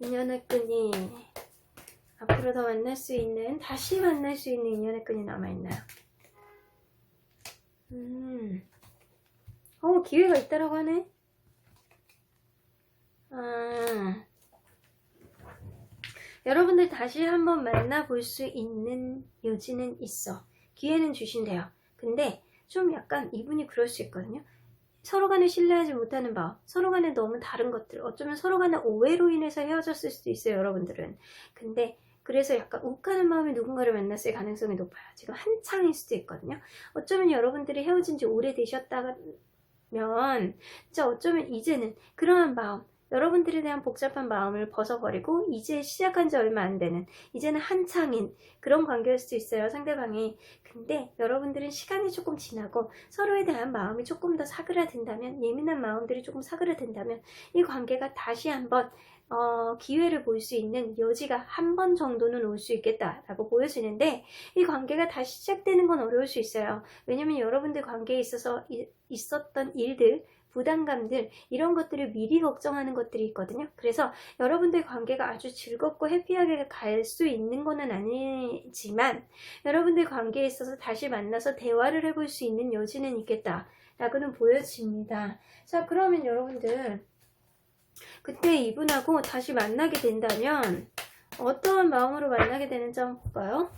인연의 끈이 앞으로 더 만날 수 있는, 다시 만날 수 있는 인연의 끈이 남아있나요? 기회가 있다라고 하네. 여러분들 다시 한번 만나볼 수 있는 여지는 있어. 기회는 주신대요. 근데 좀 약간 이분이 그럴 수 있거든요. 서로 간에 신뢰하지 못하는 마음, 서로 간에 너무 다른 것들, 어쩌면 서로 간에 오해로 인해서 헤어졌을 수도 있어요, 여러분들은. 근데 그래서 약간 욱하는 마음이 누군가를 만났을 가능성이 높아요. 지금 한창일 수도 있거든요. 어쩌면 여러분들이 헤어진 지 오래되셨다면 진짜 어쩌면 이제는 그러한 마음, 여러분들에 대한 복잡한 마음을 벗어버리고 이제 시작한 지 얼마 안 되는, 이제는 한창인 그런 관계일 수도 있어요, 상대방이. 근데 여러분들은 시간이 조금 지나고 서로에 대한 마음이 조금 더 사그라든다면, 예민한 마음들이 조금 사그라든다면 이 관계가 다시 한번 기회를 볼 수 있는 여지가 한 번 정도는 올 수 있겠다라고 보여지는데, 이 관계가 다시 시작되는 건 어려울 수 있어요. 왜냐면 여러분들 관계에 있어서 있었던 일들, 부담감들, 이런 것들을 미리 걱정하는 것들이 있거든요. 그래서 여러분들 관계가 아주 즐겁고 해피하게 갈 수 있는 거는 아니지만 여러분들 관계에 있어서 다시 만나서 대화를 해볼 수 있는 여지는 있겠다 라고는 보여집니다. 자, 그러면 여러분들 그때 이분하고 다시 만나게 된다면 어떠한 마음으로 만나게 되는지 한번 볼까요?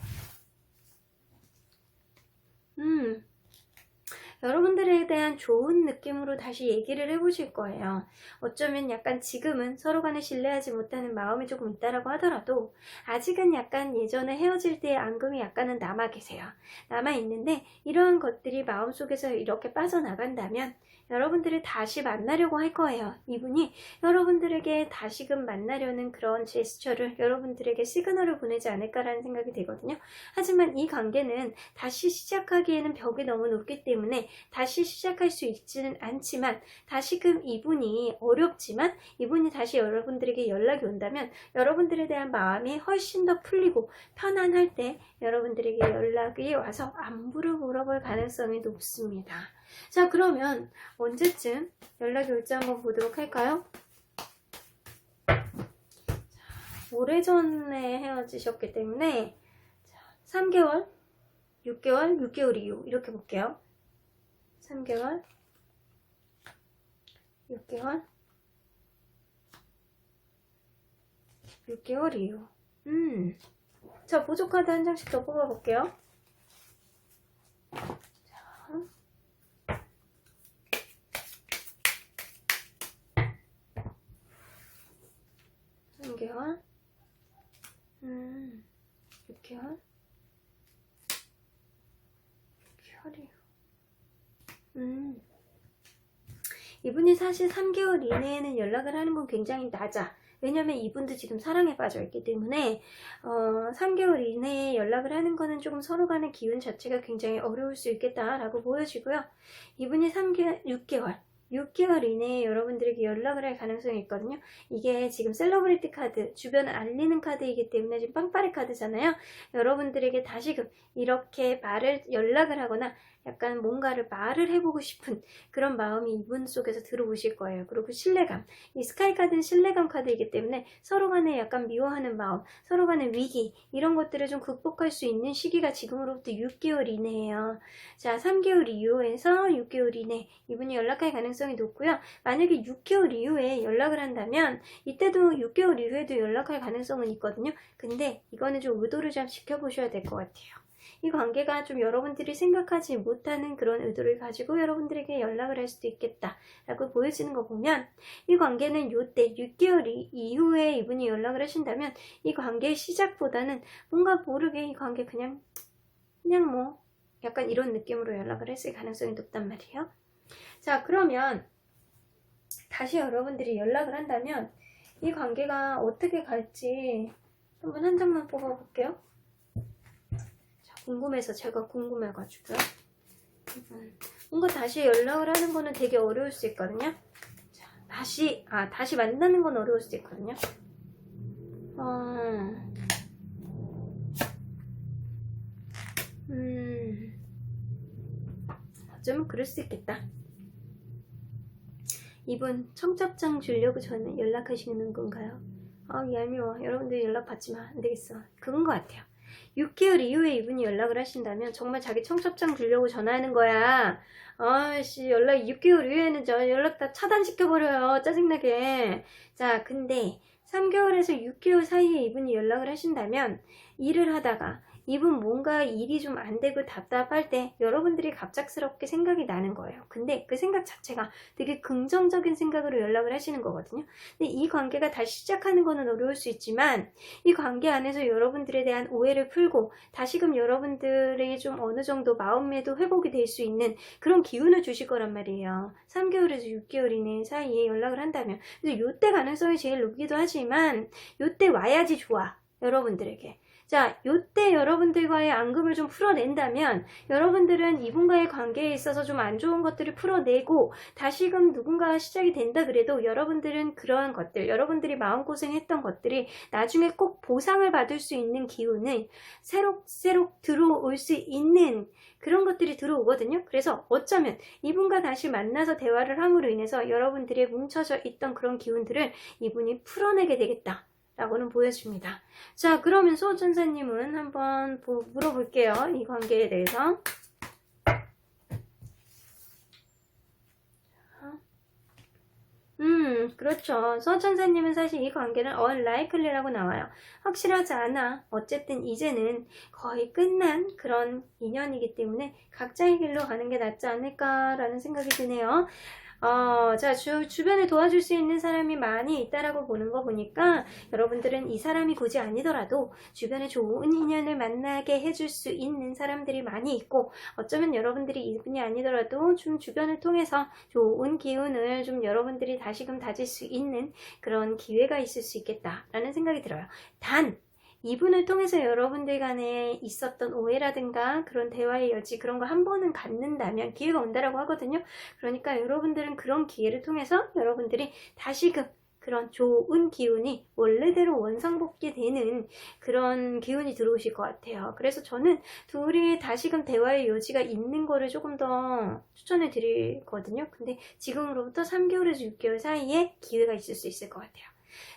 여러분들에 대한 좋은 느낌으로 다시 얘기를 해보실 거예요. 어쩌면 약간 지금은 서로 간에 신뢰하지 못하는 마음이 조금 있다라고 하더라도 아직은 약간 예전에 헤어질 때의 앙금이 약간은 남아 계세요. 남아 있는데 이러한 것들이 마음속에서 이렇게 빠져나간다면 여러분들을 다시 만나려고 할 거예요. 이분이 여러분들에게 다시금 만나려는 그런 제스처를, 여러분들에게 시그널을 보내지 않을까라는 생각이 들거든요. 하지만 이 관계는 다시 시작하기에는 벽이 너무 높기 때문에 다시 시작할 수 있지는 않지만, 다시금 이분이 어렵지만 이분이 다시 여러분들에게 연락이 온다면 여러분들에 대한 마음이 훨씬 더 풀리고 편안할 때 여러분들에게 연락이 와서 안부를 물어볼 가능성이 높습니다. 자, 그러면 언제쯤 연락이 올지 한번 보도록 할까요? 오래전에 헤어지셨기 때문에 3개월, 6개월, 6개월 이후 이렇게 볼게요. 3개월, 6개월, 6개월 이후. 자, 보조 카드 한 장씩 더 뽑아볼게요. 자, 3개월, 6개월, 6개월 이후. 이분이 사실 3개월 이내에는 연락을 하는 건 굉장히 낮아. 왜냐면 이분도 지금 사랑에 빠져 있기 때문에 3개월 이내에 연락을 하는 거는 조금 서로 간의 기운 자체가 굉장히 어려울 수 있겠다라고 보여지고요. 이분이 6개월 이내에 여러분들에게 연락을 할 가능성이 있거든요. 이게 지금 셀러브리티 카드, 주변을 알리는 카드이기 때문에 지금 빵빠레 카드잖아요. 여러분들에게 다시금 이렇게 연락을 하거나 약간 뭔가를 말을 해보고 싶은 그런 마음이 이분 속에서 들어오실 거예요. 그리고 신뢰감, 이 스카이 카드는 신뢰감 카드이기 때문에 서로 간에 약간 미워하는 마음, 서로 간의 위기, 이런 것들을 좀 극복할 수 있는 시기가 지금으로부터 6개월 이내예요. 자, 3개월 이후에서 6개월 이내 이분이 연락할 가능성이 높고요. 만약에 6개월 이후에 연락을 한다면 이때도 6개월 이후에도 연락할 가능성은 있거든요. 근데 이거는 좀 의도를 좀 지켜보셔야 될 것 같아요. 이 관계가 좀 여러분들이 생각하지 못하는 그런 의도를 가지고 여러분들에게 연락을 할 수도 있겠다 라고 보여지는 거 보면, 이 관계는 요때 6개월 이후에 이분이 연락을 하신다면 이 관계의 시작보다는 뭔가 모르게 이 관계 그냥 뭐 약간 이런 느낌으로 연락을 했을 가능성이 높단 말이에요. 자, 그러면 다시 여러분들이 연락을 한다면 이 관계가 어떻게 갈지 한번 한 장만 뽑아볼게요. 자, 궁금해서 제가 궁금해가지고요. 뭔가 다시 연락을 하는 거는 되게 어려울 수 있거든요. 자, 다시 만나는 건 어려울 수 있거든요. 어쩌면 그럴 수 있겠다. 이분 청첩장 주려고 저는 연락하시는 건가요? 얄미워. 여러분들 연락 받지 마. 안 되겠어. 그건 것 같아요. 6개월 이후에 이분이 연락을 하신다면 정말 자기 청첩장 주려고 전화하는 거야. 연락 6개월 이후에는 저 연락 다 차단시켜버려요. 짜증나게. 자, 근데 3개월에서 6개월 사이에 이분이 연락을 하신다면 일을 하다가 이분 뭔가 일이 좀 안 되고 답답할 때 여러분들이 갑작스럽게 생각이 나는 거예요. 근데 그 생각 자체가 되게 긍정적인 생각으로 연락을 하시는 거거든요. 근데 이 관계가 다시 시작하는 거는 어려울 수 있지만 이 관계 안에서 여러분들에 대한 오해를 풀고 다시금 여러분들의 좀 어느 정도 마음에도 회복이 될 수 있는 그런 기운을 주실 거란 말이에요. 3개월에서 6개월 이내 사이에 연락을 한다면. 그래서 요때 가능성이 제일 높기도 하지만 요때 와야지 좋아. 여러분들에게. 자, 요때 여러분들과의 앙금을 좀 풀어낸다면 여러분들은 이분과의 관계에 있어서 좀 안 좋은 것들을 풀어내고 다시금 누군가가 시작이 된다 그래도 여러분들은 그러한 것들, 여러분들이 마음고생했던 것들이 나중에 꼭 보상을 받을 수 있는 기운을 새록새록 들어올 수 있는 그런 것들이 들어오거든요. 그래서 어쩌면 이분과 다시 만나서 대화를 함으로 인해서 여러분들의 뭉쳐져 있던 그런 기운들을 이분이 풀어내게 되겠다 라고는 보여줍니다. 자, 그러면 수호천사님은 한번 물어볼게요. 이 관계에 대해서. 그렇죠. 수호천사님은 사실 이 관계는 unlikely라고 나와요. 확실하지 않아. 어쨌든 이제는 거의 끝난 그런 인연이기 때문에 각자의 길로 가는 게 낫지 않을까라는 생각이 드네요. 자, 주변에 도와줄 수 있는 사람이 많이 있다라고 보는 거 보니까 여러분들은 이 사람이 굳이 아니더라도 주변에 좋은 인연을 만나게 해줄 수 있는 사람들이 많이 있고, 어쩌면 여러분들이 이분이 아니더라도 좀 주변을 통해서 좋은 기운을 좀 여러분들이 다시금 다질 수 있는 그런 기회가 있을 수 있겠다라는 생각이 들어요. 단 이분을 통해서 여러분들 간에 있었던 오해라든가 그런 대화의 여지 그런 거 한 번은 갖는다면 기회가 온다라고 하거든요. 그러니까 여러분들은 그런 기회를 통해서 여러분들이 다시금 그런 좋은 기운이 원래대로 원상복귀 되는 그런 기운이 들어오실 것 같아요. 그래서 저는 둘이 다시금 대화의 여지가 있는 거를 조금 더 추천해 드리거든요. 근데 지금으로부터 3개월에서 6개월 사이에 기회가 있을 수 있을 것 같아요.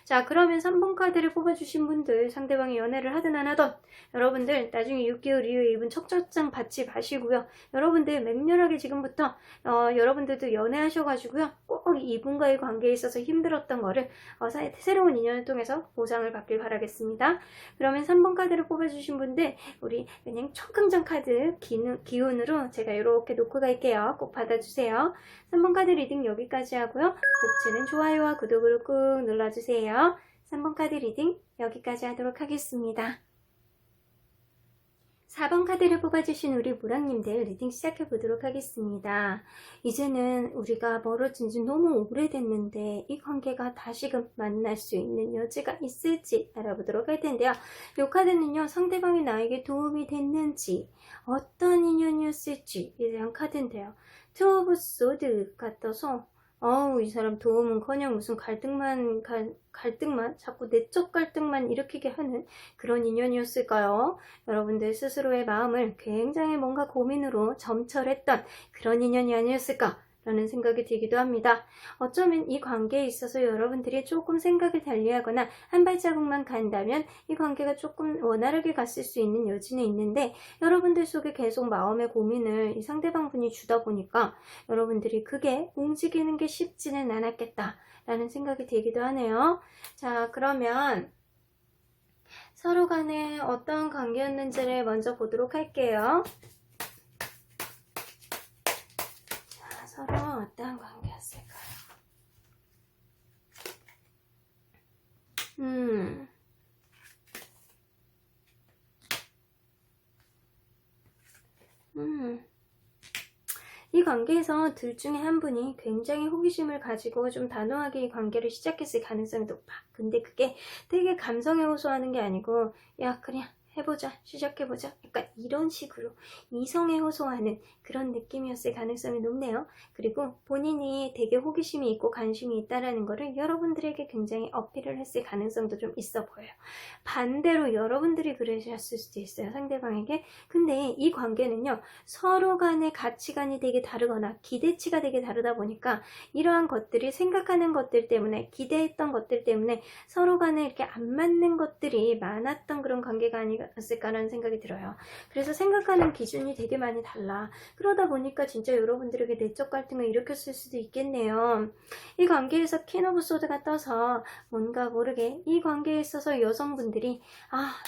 자, 그러면 3번 카드를 뽑아주신 분들, 상대방이 연애를 하든 안 하든 여러분들 나중에 6개월 이후에 이분 척척장 받지 마시고요. 여러분들 맹렬하게 지금부터 여러분들도 연애하셔가지고요. 꼭 이분과의 관계에 있어서 힘들었던 거를 새로운 인연을 통해서 보상을 받길 바라겠습니다. 그러면 3번 카드를 뽑아주신 분들, 우리 그냥 청금장 카드 기운으로 제가 이렇게 놓고 갈게요. 꼭 받아주세요. 3번 카드 리딩 여기까지 하고요. 목치는 좋아요와 구독을 꾹 눌러주세요. 3번 카드 리딩 여기까지 하도록 하겠습니다. 4번 카드를 뽑아주신 우리 무랑님들 리딩 시작해보도록 하겠습니다. 이제는 우리가 멀어진 지 너무 오래됐는데 이 관계가 다시금 만날 수 있는 여지가 있을지 알아보도록 할 텐데요. 이 카드는요, 상대방이 나에게 도움이 됐는지 어떤 인연이었을지에 대한 카드인데요. 투 오브 소드가 떠서 이 사람 도움은커녕 무슨 갈등만 자꾸 내적 갈등만 일으키게 하는 그런 인연이었을까요? 여러분들 스스로의 마음을 굉장히 뭔가 고민으로 점철했던 그런 인연이 아니었을까? 라는 생각이 들기도 합니다. 어쩌면 이 관계에 있어서 여러분들이 조금 생각을 달리하거나 한 발자국만 간다면 이 관계가 조금 원활하게 갔을 수 있는 여지는 있는데, 여러분들 속에 계속 마음의 고민을 이 상대방 분이 주다 보니까 여러분들이 그게 움직이는 게 쉽지는 않았겠다 라는 생각이 들기도 하네요. 자, 그러면 서로 간에 어떤 관계였는지를 먼저 보도록 할게요. 자, 서로 어떤 관계였을까요? 이 관계에서 둘 중에 한 분이 굉장히 호기심을 가지고 좀 단호하게 이 관계를 시작했을 가능성이 높아. 근데 그게 되게 감성에 호소하는 게 아니고, 야, 그냥 해보자, 시작해보자, 약간 이런 식으로 이성에 호소하는 그런 느낌이었을 가능성이 높네요. 그리고 본인이 되게 호기심이 있고 관심이 있다라는 거를 여러분들에게 굉장히 어필을 했을 가능성도 좀 있어 보여요. 반대로 여러분들이 그러셨을 수도 있어요, 상대방에게. 근데 이 관계는요, 서로 간의 가치관이 되게 다르거나 기대치가 되게 다르다 보니까 이러한 것들이 생각하는 것들 때문에, 기대했던 것들 때문에 서로 간에 이렇게 안 맞는 것들이 많았던 그런 관계가 아니었을까라는 생각이 들어요. 그래서 생각하는 기준이 되게 많이 달라. 그러다 보니까 진짜 여러분들에게 내적 갈등을 일으켰을 수도 있겠네요. 이 관계에서 퀸 오브 소드가 떠서 뭔가 모르게 이 관계에 있어서 여성분들이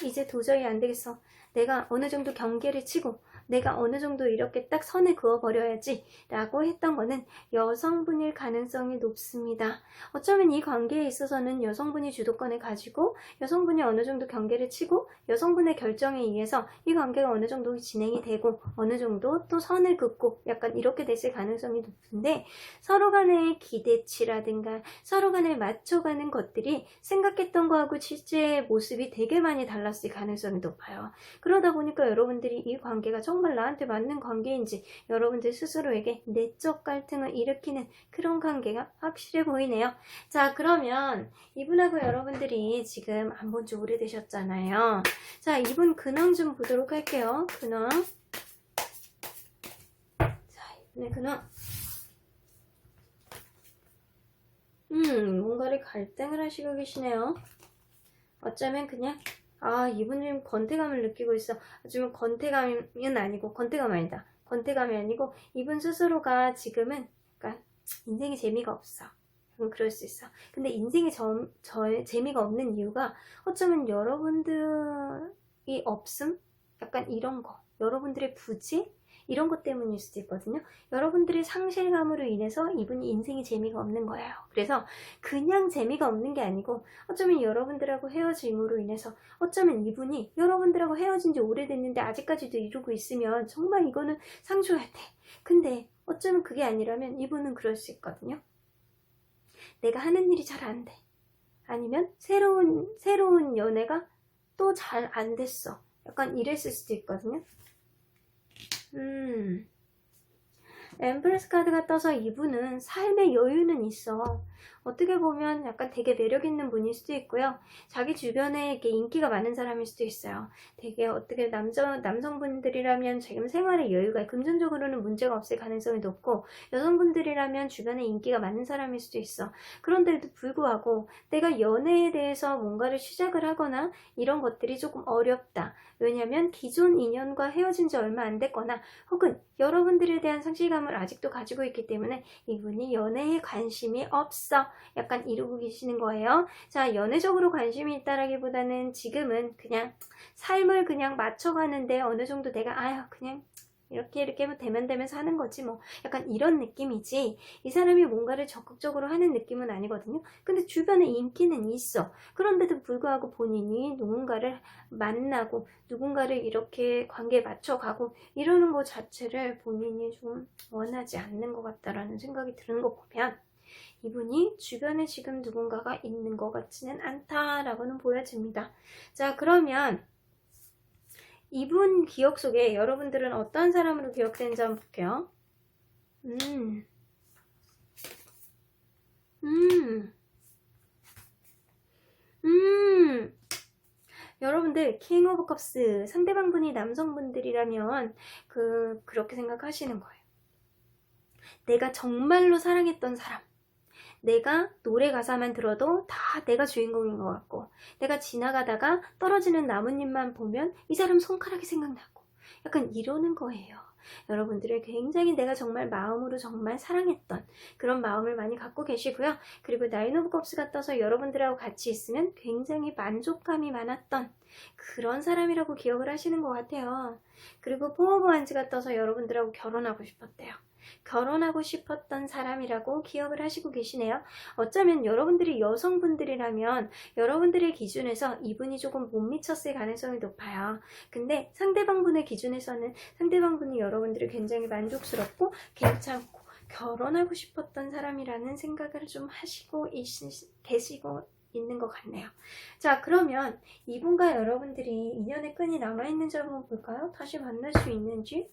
이제 도저히 안 되겠어, 내가 어느 정도 경계를 치고 내가 어느 정도 이렇게 딱 선을 그어버려야지 라고 했던 거는 여성분일 가능성이 높습니다. 어쩌면 이 관계에 있어서는 여성분이 주도권을 가지고 여성분이 어느 정도 경계를 치고 여성분의 결정에 의해서 이 관계가 어느 정도 진행이 되고 어느 정도 또 선을 긋고 약간 이렇게 됐을 가능성이 높은데, 서로 간의 기대치라든가 서로 간에 맞춰가는 것들이 생각했던 거하고 실제의 모습이 되게 많이 달랐을 가능성이 높아요. 그러다 보니까 여러분들이 이 관계가 정말 나한테 맞는 관계인지 여러분들 스스로에게 내적 갈등을 일으키는 그런 관계가 확실해 보이네요. 자, 그러면 이분하고 여러분들이 지금 안 본 지 오래되셨잖아요. 자, 이분 근황 좀 보도록 할게요. 근황. 자, 이분의 근황. 뭔가를 갈등을 하시고 계시네요. 어쩌면 그냥 이분은 건태감을 느끼고 있어. 하지만 건태감은 아니고, 건태감이 아니고 이분 스스로가 지금은 약간 인생에 재미가 없어. 그럴 수 있어. 근데 인생에 재미가 없는 이유가 어쩌면 여러분들이 없음? 약간 이런 거. 여러분들의 부재? 이런 것 때문일 수도 있거든요. 여러분들의 상실감으로 인해서 이분이 인생에 재미가 없는 거예요. 그래서 그냥 재미가 없는 게 아니고 어쩌면 여러분들하고 헤어짐으로 인해서, 어쩌면 이분이 여러분들하고 헤어진 지 오래됐는데 아직까지도 이러고 있으면 정말 이거는 상줘야 돼. 근데 어쩌면 그게 아니라면 이분은 그럴 수 있거든요. 내가 하는 일이 잘 안 돼. 아니면 새로운 연애가 또 잘 안 됐어. 약간 이랬을 수도 있거든요. 엠프레스 카드가 떠서 이분은 삶의 여유는 있어. 어떻게 보면 약간 되게 매력 있는 분일 수도 있고요. 자기 주변에 이렇게 인기가 많은 사람일 수도 있어요. 되게 어떻게 남성분들이라면 지금 생활에 여유가, 금전적으로는 문제가 없을 가능성이 높고, 여성분들이라면 주변에 인기가 많은 사람일 수도 있어. 그런데도 불구하고 내가 연애에 대해서 뭔가를 시작을 하거나 이런 것들이 조금 어렵다. 왜냐면 기존 인연과 헤어진 지 얼마 안 됐거나 혹은 여러분들에 대한 상실감을 아직도 가지고 있기 때문에 이분이 연애에 관심이 없어. 약간 이러고 계시는 거예요. 자, 연애적으로 관심이 있다라기보다는 지금은 그냥 삶을 그냥 맞춰가는데 어느 정도 내가 그냥 이렇게 되면 사는 거지 뭐, 약간 이런 느낌이지, 이 사람이 뭔가를 적극적으로 하는 느낌은 아니거든요. 근데 주변에 인기는 있어. 그런데도 불구하고 본인이 누군가를 만나고 누군가를 이렇게 관계에 맞춰가고 이러는 것 자체를 본인이 좀 원하지 않는 것 같다라는 생각이 드는 거 보면 이분이 주변에 지금 누군가가 있는 것 같지는 않다라고는 보여집니다. 자, 그러면 이분 기억 속에 여러분들은 어떤 사람으로 기억되는지 한번 볼게요. 여러분들 킹 오브 컵스, 상대방분이 남성분들이라면 그렇게 생각하시는 거예요. 내가 정말로 사랑했던 사람, 내가 노래 가사만 들어도 다 내가 주인공인 것 같고, 내가 지나가다가 떨어지는 나뭇잎만 보면 이 사람 손가락이 생각나고, 약간 이러는 거예요. 여러분들을 굉장히 내가 정말 마음으로 정말 사랑했던 그런 마음을 많이 갖고 계시고요. 그리고 나인 오브 컵스가 떠서 여러분들하고 같이 있으면 굉장히 만족감이 많았던 그런 사람이라고 기억을 하시는 것 같아요. 그리고 포 오브 완즈가 떠서 여러분들하고 결혼하고 싶었대요. 결혼하고 싶었던 사람이라고 기억을 하시고 계시네요. 어쩌면 여러분들이 여성분들이라면 여러분들의 기준에서 이분이 조금 못 미쳤을 가능성이 높아요. 근데 상대방분의 기준에서는 상대방분이 여러분들이 굉장히 만족스럽고 괜찮고 결혼하고 싶었던 사람이라는 생각을 좀 하시고 계시고 있는 것 같네요. 자, 그러면 이분과 여러분들이 인연의 끈이 남아있는지 한번 볼까요? 다시 만날 수 있는지?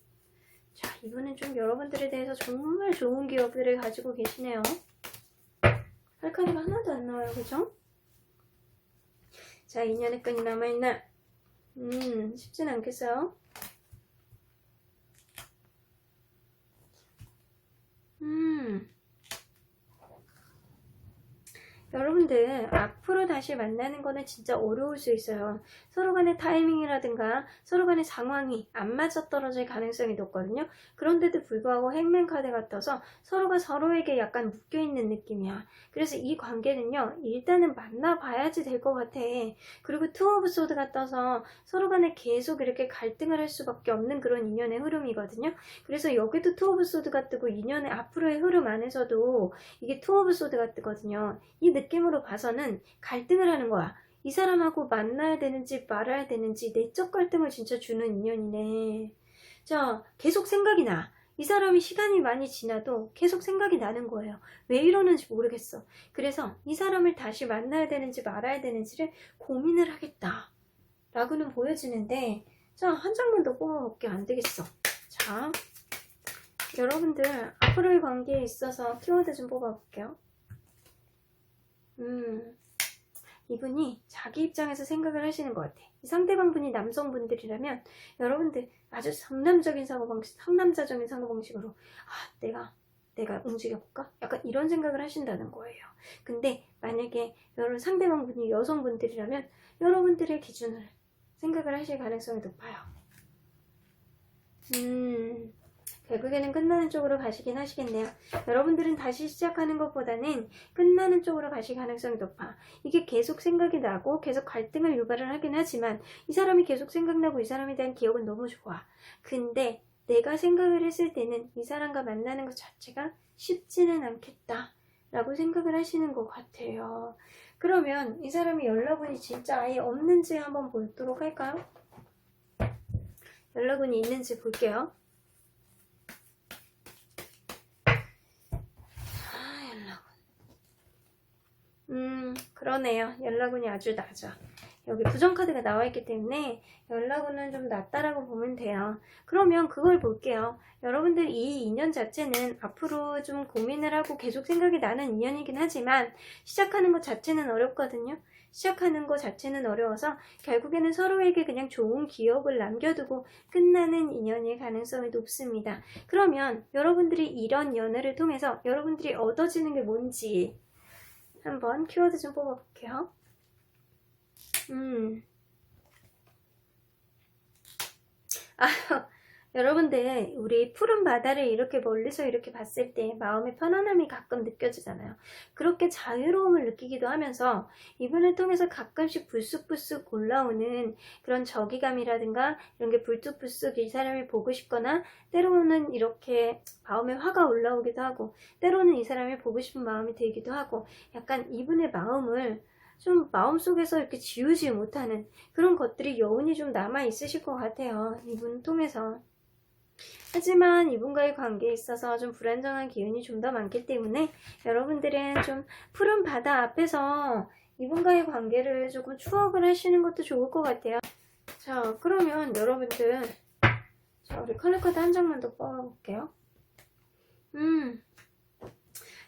자, 이분은 좀 여러분들에 대해서 정말 좋은 기억들을 가지고 계시네요. 할 카드가 하나도 안 나와요, 그죠? 자, 인연의 끈이 남아있나? 쉽진 않겠어요? 여러분들 앞으로 다시 만나는 거는 진짜 어려울 수 있어요. 서로 간의 타이밍이라든가 서로 간의 상황이 안 맞아떨어질 가능성이 높거든요. 그런데도 불구하고 행맨 카드가 떠서 서로가 서로에게 약간 묶여있는 느낌이야. 그래서 이 관계는요, 일단은 만나봐야지 될 것 같아. 그리고 투 오브 소드가 떠서 서로 간에 계속 이렇게 갈등을 할 수밖에 없는 그런 인연의 흐름이거든요. 그래서 여기도 투 오브 소드가 뜨고 인연의 앞으로의 흐름 안에서도 이게 투 오브 소드가 뜨거든요. 이 느낌으로 봐서는 갈등을 하는 거야. 이 사람하고 만나야 되는지 말아야 되는지 내적 갈등을 진짜 주는 인연이네. 자, 계속 생각이 나. 이 사람이 시간이 많이 지나도 계속 생각이 나는 거예요. 왜 이러는지 모르겠어. 그래서 이 사람을 다시 만나야 되는지 말아야 되는지를 고민을 하겠다 라고는 보여지는데, 자, 한 장만 더 뽑아볼게요. 안 되겠어. 자, 여러분들 앞으로의 관계에 있어서 키워드 좀 뽑아볼게요. 이분이 자기 입장에서 생각을 하시는 것 같아. 상대방분이 남성분들이라면 여러분들 아주 상남적인 사고방식, 상남자적인 사고방식으로 내가 움직여볼까? 약간 이런 생각을 하신다는 거예요. 근데 만약에 여러분 상대방분이 여성분들이라면 여러분들의 기준을 생각을 하실 가능성이 높아요. 결국에는 끝나는 쪽으로 가시긴 하시겠네요. 여러분들은 다시 시작하는 것보다는 끝나는 쪽으로 가실 가능성이 높아. 이게 계속 생각이 나고 계속 갈등을 유발을 하긴 하지만 이 사람이 계속 생각나고 이 사람에 대한 기억은 너무 좋아. 근데 내가 생각을 했을 때는 이 사람과 만나는 것 자체가 쉽지는 않겠다 라고 생각을 하시는 것 같아요. 그러면 이 사람이 연락운이 진짜 아예 없는지 한번 보도록 할까요? 연락운이 있는지 볼게요. 그러네요. 연락운이 아주 낮아. 여기 부정카드가 나와있기 때문에 연락운은 좀 낮다라고 보면 돼요. 그러면 그걸 볼게요. 여러분들 이 인연 자체는 앞으로 좀 고민을 하고 계속 생각이 나는 인연이긴 하지만 시작하는 것 자체는 어렵거든요. 시작하는 것 자체는 어려워서 결국에는 서로에게 그냥 좋은 기억을 남겨두고 끝나는 인연일 가능성이 높습니다. 그러면 여러분들이 이런 연애를 통해서 여러분들이 얻어지는 게 뭔지 한번 키워드 좀 뽑아볼게요. 여러분들 우리 푸른 바다를 이렇게 멀리서 이렇게 봤을 때 마음의 편안함이 가끔 느껴지잖아요. 그렇게 자유로움을 느끼기도 하면서 이분을 통해서 가끔씩 불쑥불쑥 올라오는 그런 저기감이라든가 이런 게 불쑥불쑥 이 사람을 보고 싶거나 때로는 이렇게 마음에 화가 올라오기도 하고 때로는 이 사람을 보고 싶은 마음이 들기도 하고 약간 이분의 마음을 좀 마음속에서 이렇게 지우지 못하는 그런 것들이 여운이 좀 남아 있으실 것 같아요. 이분 통해서. 하지만 이분과의 관계에 있어서 좀 불안정한 기운이 좀 더 많기 때문에 여러분들은 좀 푸른 바다 앞에서 이분과의 관계를 조금 추억을 하시는 것도 좋을 것 같아요. 자, 그러면 여러분들 자, 우리 컬러 카드 한 장만 더 뽑아볼게요.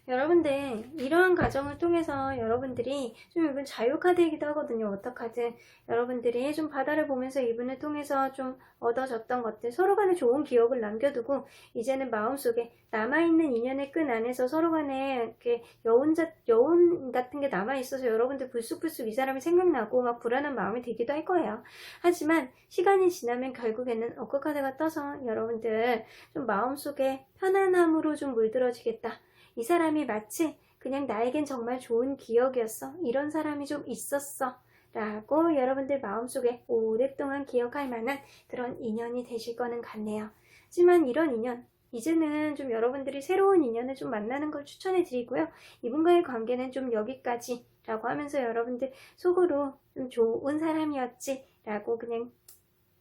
여러분들 이러한 과정을 통해서 여러분들이 좀 이분 자유카드이기도 하거든요. 어떡하든 여러분들이 좀 바다를 보면서 이분을 통해서 좀 얻어졌던 것들, 서로 간에 좋은 기억을 남겨두고 이제는 마음속에 남아있는 인연의 끈 안에서 서로 간에 이렇게 여운 같은 게 남아있어서 여러분들 불쑥불쑥 이 사람이 생각나고 막 불안한 마음이 들기도 할 거예요. 하지만 시간이 지나면 결국에는 어크카드가 떠서 여러분들 좀 마음속에 편안함으로 좀 물들어지겠다. 이 사람이 마치 그냥 나에겐 정말 좋은 기억이었어. 이런 사람이 좀 있었어. 라고 여러분들 마음속에 오랫동안 기억할 만한 그런 인연이 되실 거는 같네요. 하지만 이런 인연, 이제는 좀 여러분들이 새로운 인연을 좀 만나는 걸 추천해 드리고요. 이분과의 관계는 좀 여기까지 라고 하면서 여러분들 속으로 좀 좋은 사람이었지 라고 그냥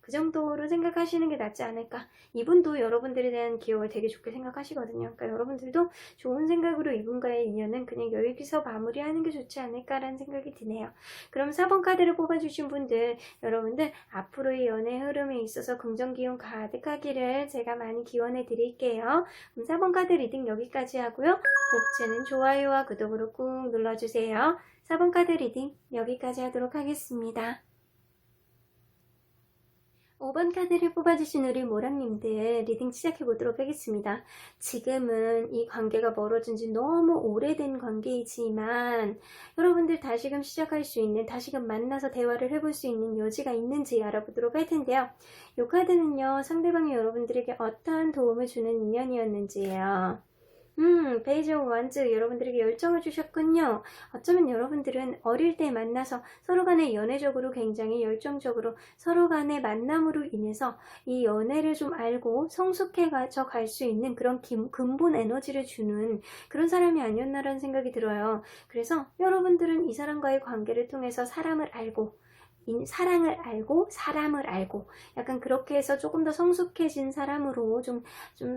그 정도로 생각하시는 게 낫지 않을까. 이분도 여러분들에 대한 기억을 되게 좋게 생각하시거든요. 그러니까 여러분들도 좋은 생각으로 이분과의 인연은 그냥 여기서 마무리하는 게 좋지 않을까라는 생각이 드네요. 그럼 4번 카드를 뽑아주신 분들, 여러분들 앞으로의 연애 흐름에 있어서 긍정 기운 가득하기를 제가 많이 기원해 드릴게요. 그럼 4번 카드 리딩 여기까지 하고요. 복채는 좋아요와 구독으로 꾹 눌러주세요. 4번 카드 리딩 여기까지 하도록 하겠습니다. 5번 카드를 뽑아주신 우리 모랑님들 리딩 시작해보도록 하겠습니다. 지금은 이 관계가 멀어진 지 너무 오래된 관계이지만 여러분들 다시금 시작할 수 있는, 다시금 만나서 대화를 해볼 수 있는 여지가 있는지 알아보도록 할 텐데요. 이 카드는요, 상대방이 여러분들에게 어떠한 도움을 주는 인연이었는지예요. 베이지 오브 완즈 여러분들에게 열정을 주셨군요. 어쩌면 여러분들은 어릴 때 만나서 서로 간에 연애적으로 굉장히 열정적으로 서로 간의 만남으로 인해서 이 연애를 좀 알고 성숙해져 갈 수 있는 그런 근본 에너지를 주는 그런 사람이 아니었나라는 생각이 들어요. 그래서 여러분들은 이 사람과의 관계를 통해서 사랑을 알고 사람을 알고 약간 그렇게 해서 조금 더 성숙해진 사람으로 좀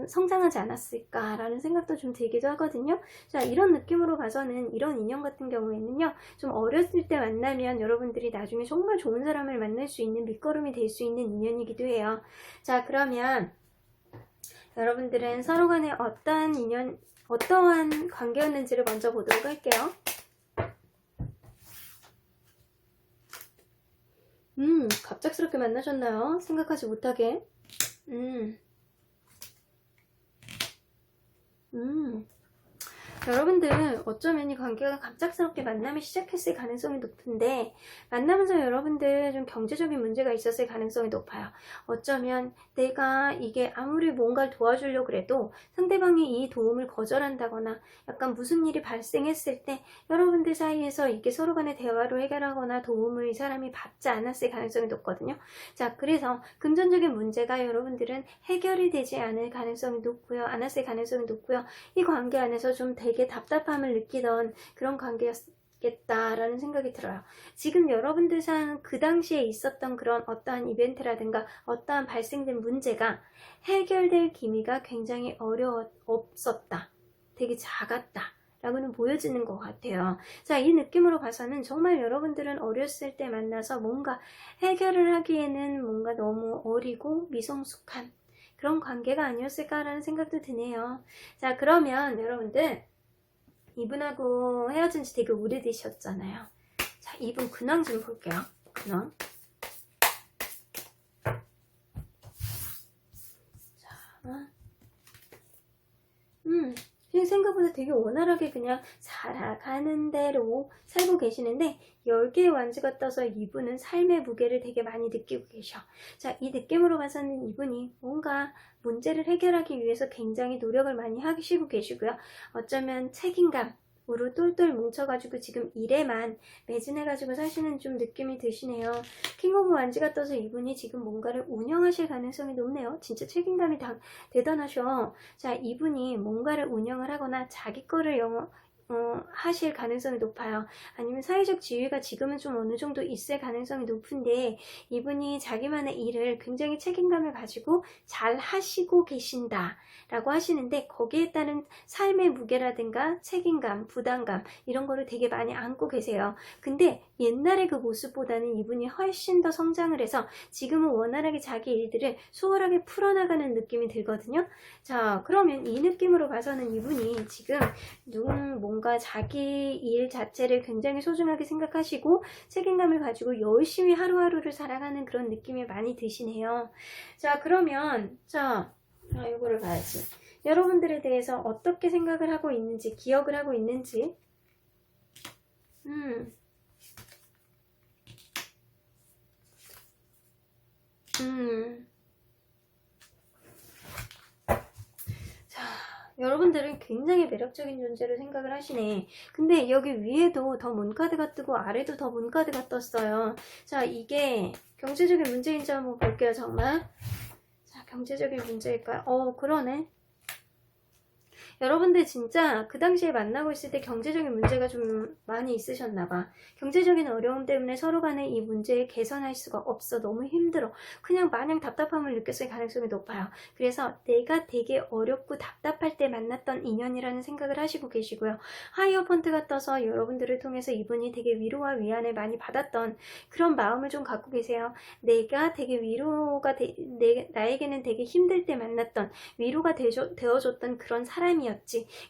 성장하지 않았을까라는 생각도 좀 들기도 하거든요. 자, 이런 느낌으로 봐서는 이런 인연 같은 경우에는요, 좀 어렸을 때 만나면 여러분들이 나중에 정말 좋은 사람을 만날 수 있는 밑거름이 될 수 있는 인연이기도 해요. 자, 그러면 여러분들은 서로 간에 어떠한 관계였는지를 먼저 보도록 할게요. 갑작스럽게 만나셨나요? 생각하지 못하게. 여러분들 어쩌면 이 관계가 갑작스럽게 만남이 시작했을 가능성이 높은데 만나면서 여러분들 좀 경제적인 문제가 있었을 가능성이 높아요. 어쩌면 내가 이게 아무리 뭔가를 도와주려고 그래도 상대방이 이 도움을 거절한다거나 약간 무슨 일이 발생했을 때 여러분들 사이에서 이게 서로 간의 대화로 해결하거나 도움을 이 사람이 받지 않았을 가능성이 높거든요. 자, 그래서 금전적인 문제가 여러분들은 해결이 되지 않을 가능성이 높고요. 않았을 가능성이 높고요. 이 관계 안에서 좀 되게 답답함을 느끼던 그런 관계였겠다라는 생각이 들어요. 지금 여러분들 그 당시에 있었던 그런 어떠한 이벤트라든가 어떠한 발생된 문제가 해결될 기미가 굉장히 없었다. 되게 작았다. 라고는 보여지는 것 같아요. 자, 이 느낌으로 봐서는 정말 여러분들은 어렸을 때 만나서 뭔가 해결을 하기에는 뭔가 너무 어리고 미성숙한 그런 관계가 아니었을까라는 생각도 드네요. 자, 그러면 여러분들 이분하고 헤어진 지 되게 오래되셨잖아요. 자, 이분 근황 좀 볼게요. 근황. 자, 생각보다 되게 원활하게 그냥 살아가는 대로 살고 계시는데 10개의 완즈가 떠서 이분은 삶의 무게를 되게 많이 느끼고 계셔. 자, 이 느낌으로 봐서는 이분이 뭔가 문제를 해결하기 위해서 굉장히 노력을 많이 하시고 계시고요. 어쩌면 책임감으로 똘똘 뭉쳐가지고 지금 일에만 매진해가지고 사시는 좀 느낌이 드시네요. 킹 오브 완즈가 떠서 이분이 지금 뭔가를 운영하실 가능성이 높네요. 진짜 책임감이 대단하셔. 자, 이분이 뭔가를 운영을 하거나 자기 거를 하실 가능성이 높아요. 아니면 사회적 지위가 지금은 좀 어느 정도 있을 가능성이 높은데 이분이 자기만의 일을 굉장히 책임감을 가지고 잘 하시고 계신다 라고 하시는데 거기에 따른 삶의 무게라든가 책임감, 부담감 이런 거를 되게 많이 안고 계세요. 근데 옛날의 그 모습보다는 이분이 훨씬 더 성장을 해서 지금은 원활하게 자기 일들을 수월하게 풀어나가는 느낌이 들거든요. 자, 그러면 이 느낌으로 봐서는 이분이 지금 뭔가 자기 일 자체를 굉장히 소중하게 생각하시고 책임감을 가지고 열심히 하루하루를 살아가는 그런 느낌이 많이 드시네요. 자, 그러면 이거를 봐야지. 여러분들에 대해서 어떻게 생각을 하고 있는지, 기억을 하고 있는지. 자, 여러분들은 굉장히 매력적인 존재로 생각을 하시네. 근데 여기 위에도 더 문카드가 뜨고 아래도 더 문카드가 떴어요. 자, 이게 경제적인 문제인지 한번 볼게요, 정말. 자, 경제적인 문제일까요? 그러네. 여러분들 진짜 그 당시에 만나고 있을 때 경제적인 문제가 좀 많이 있으셨나봐. 경제적인 어려움 때문에 서로 간에 이 문제를 개선할 수가 없어. 너무 힘들어. 그냥 마냥 답답함을 느꼈을 가능성이 높아요. 그래서 내가 되게 어렵고 답답할 때 만났던 인연이라는 생각을 하시고 계시고요. 하이어펀트가 떠서 여러분들을 통해서 이분이 되게 위로와 위안을 많이 받았던 그런 마음을 좀 갖고 계세요. 내가 되게 나에게는 되게 힘들 때 만났던 위로가 되어줬던 그런 사람이었지.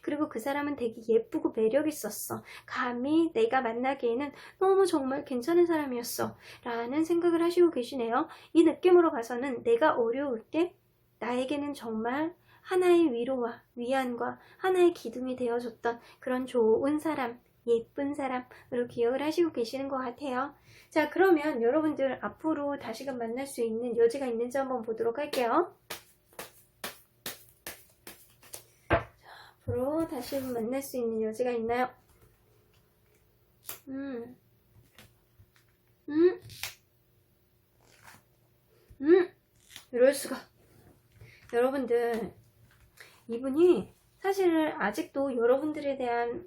그리고 그 사람은 되게 예쁘고 매력 있었어. 감히 내가 만나기에는 너무 정말 괜찮은 사람이었어. 라는 생각을 하시고 계시네요. 이 느낌으로 봐서는 내가 어려울 때 나에게는 정말 하나의 위로와 위안과 하나의 기둥이 되어줬던 그런 좋은 사람, 예쁜 사람으로 기억을 하시고 계시는 것 같아요. 자, 그러면 여러분들 앞으로 다시금 만날 수 있는 여지가 있는지 한번 보도록 할게요. 앞으로 다시 만날 수 있는 여지가 있나요? 이럴 수가. 여러분들, 이분이 사실 아직도 여러분들에 대한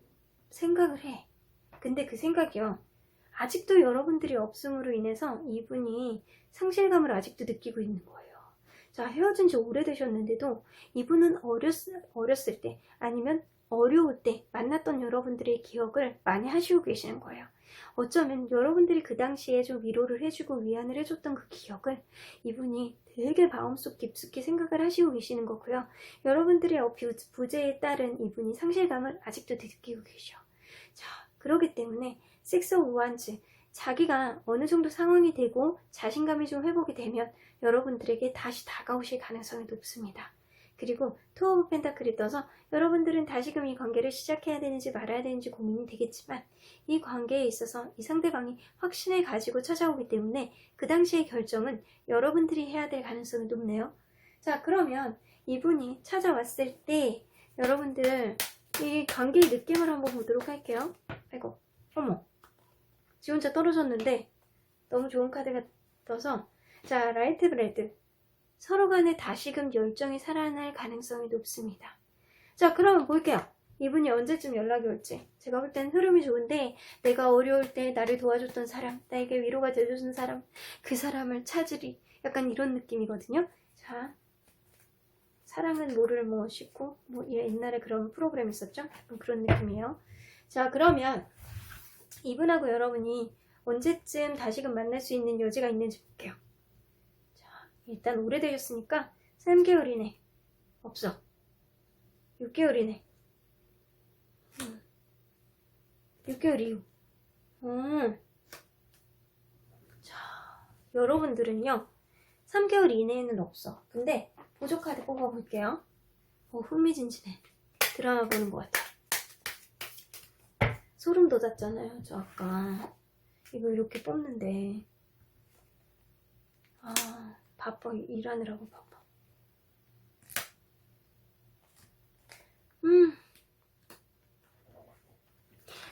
생각을 해. 근데 그 생각이요, 아직도 여러분들이 없음으로 인해서 이분이 상실감을 아직도 느끼고 있는 거예요. 자, 헤어진 지 오래되셨는데도 이분은 어렸을 때 아니면 어려울 때 만났던 여러분들의 기억을 많이 하시고 계시는 거예요. 어쩌면 여러분들이 그 당시에 좀 위로를 해주고 위안을 해줬던 그 기억을 이분이 되게 마음속 깊숙이 생각을 하시고 계시는 거고요. 여러분들의 부재에 따른 이분이 상실감을 아직도 느끼고 계셔. 자, 그렇기 때문에 식스 오브 원즈, 자기가 어느 정도 상황이 되고 자신감이 좀 회복이 되면 여러분들에게 다시 다가오실 가능성이 높습니다. 그리고 투어 오브 펜타클이 떠서 여러분들은 다시금 이 관계를 시작해야 되는지 말아야 되는지 고민이 되겠지만 이 관계에 있어서 이 상대방이 확신을 가지고 찾아오기 때문에 그 당시의 결정은 여러분들이 해야 될 가능성이 높네요. 자, 그러면 이분이 찾아왔을 때 여러분들 이 관계의 느낌을 한번 보도록 할게요. 아이고, 어머, 지 혼자 떨어졌는데 너무 좋은 카드가 떠서, 자, 라이트 브레드, 서로 간에 다시금 열정이 살아날 가능성이 높습니다. 자, 그러면 볼게요. 이분이 언제쯤 연락이 올지. 제가 볼 땐 흐름이 좋은데 내가 어려울 때 나를 도와줬던 사람, 나에게 위로가 되어준 사람, 그 사람을 찾으리, 약간 이런 느낌이거든요. 자, 사랑은 뭐를 뭐 싣고, 옛날에 그런 프로그램 있었죠? 그런 느낌이에요. 자, 그러면 이분하고 여러분이 언제쯤 다시금 만날 수 있는 여지가 있는지 볼게요. 자, 일단 오래되셨으니까 3개월이네. 없어. 6개월이네. 6개월 이후. 자, 여러분들은요, 3개월 이내에는 없어. 근데 보조 카드 뽑아볼게요. 흥미진진해. 드라마 보는 것 같아. 소름 돋았잖아요, 저 아까. 이거 이렇게 뽑는데. 바빠. 일하느라고 바빠.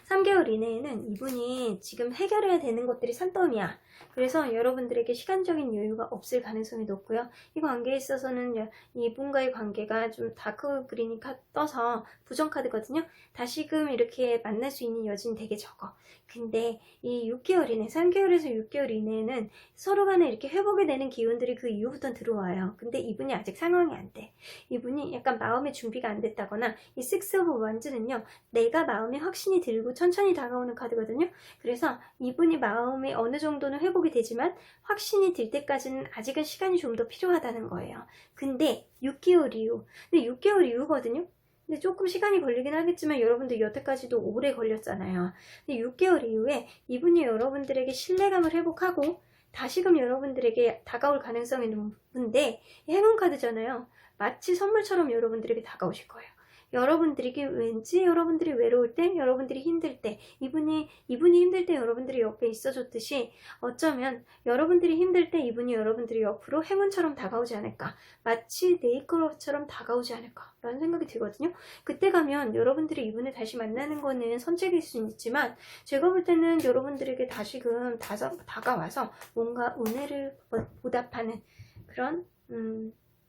3개월 이내에는 이분이 지금 해결해야 되는 것들이 산더미야. 그래서 여러분들에게 시간적인 여유가 없을 가능성이 높고요. 이 관계에 있어서는 이분과의 관계가 좀 다크 그린이 떠서 부정카드거든요. 다시금 이렇게 만날 수 있는 여지는 되게 적어. 근데 이 6개월 이내, 3개월에서 6개월 이내에는 서로 간에 이렇게 회복이 되는 기운들이 그 이후부터 들어와요. 근데 이분이 아직 상황이 안 돼. 이분이 약간 마음의 준비가 안 됐다거나, 이 식스 오브 원즈는요, 내가 마음에 확신이 들고 천천히 다가오는 카드거든요. 그래서 이분이 마음이 어느 정도는 회복이 되지만 확신이 들 때까지는 아직은 시간이 좀 더 필요하다는 거예요. 근데 6개월 이후, 근데 6개월 이후거든요. 근데 조금 시간이 걸리긴 하겠지만 여러분들 여태까지도 오래 걸렸잖아요. 근데 6개월 이후에 이분이 여러분들에게 신뢰감을 회복하고 다시금 여러분들에게 다가올 가능성이 높은데, 행운 카드잖아요. 마치 선물처럼 여러분들에게 다가오실 거예요. 여러분들에게 왠지 여러분들이 외로울 때, 여러분들이 힘들 때, 이분이 힘들 때 여러분들이 옆에 있어줬듯이, 어쩌면 여러분들이 힘들 때 이분이 여러분들이 옆으로 행운처럼 다가오지 않을까, 마치 네이클로처럼 다가오지 않을까 라는 생각이 들거든요. 그때 가면 여러분들이 이분을 다시 만나는 거는 선택일 수는 있지만, 제가 볼 때는 여러분들에게 다시금 다가와서 뭔가 은혜를 보답하는 그런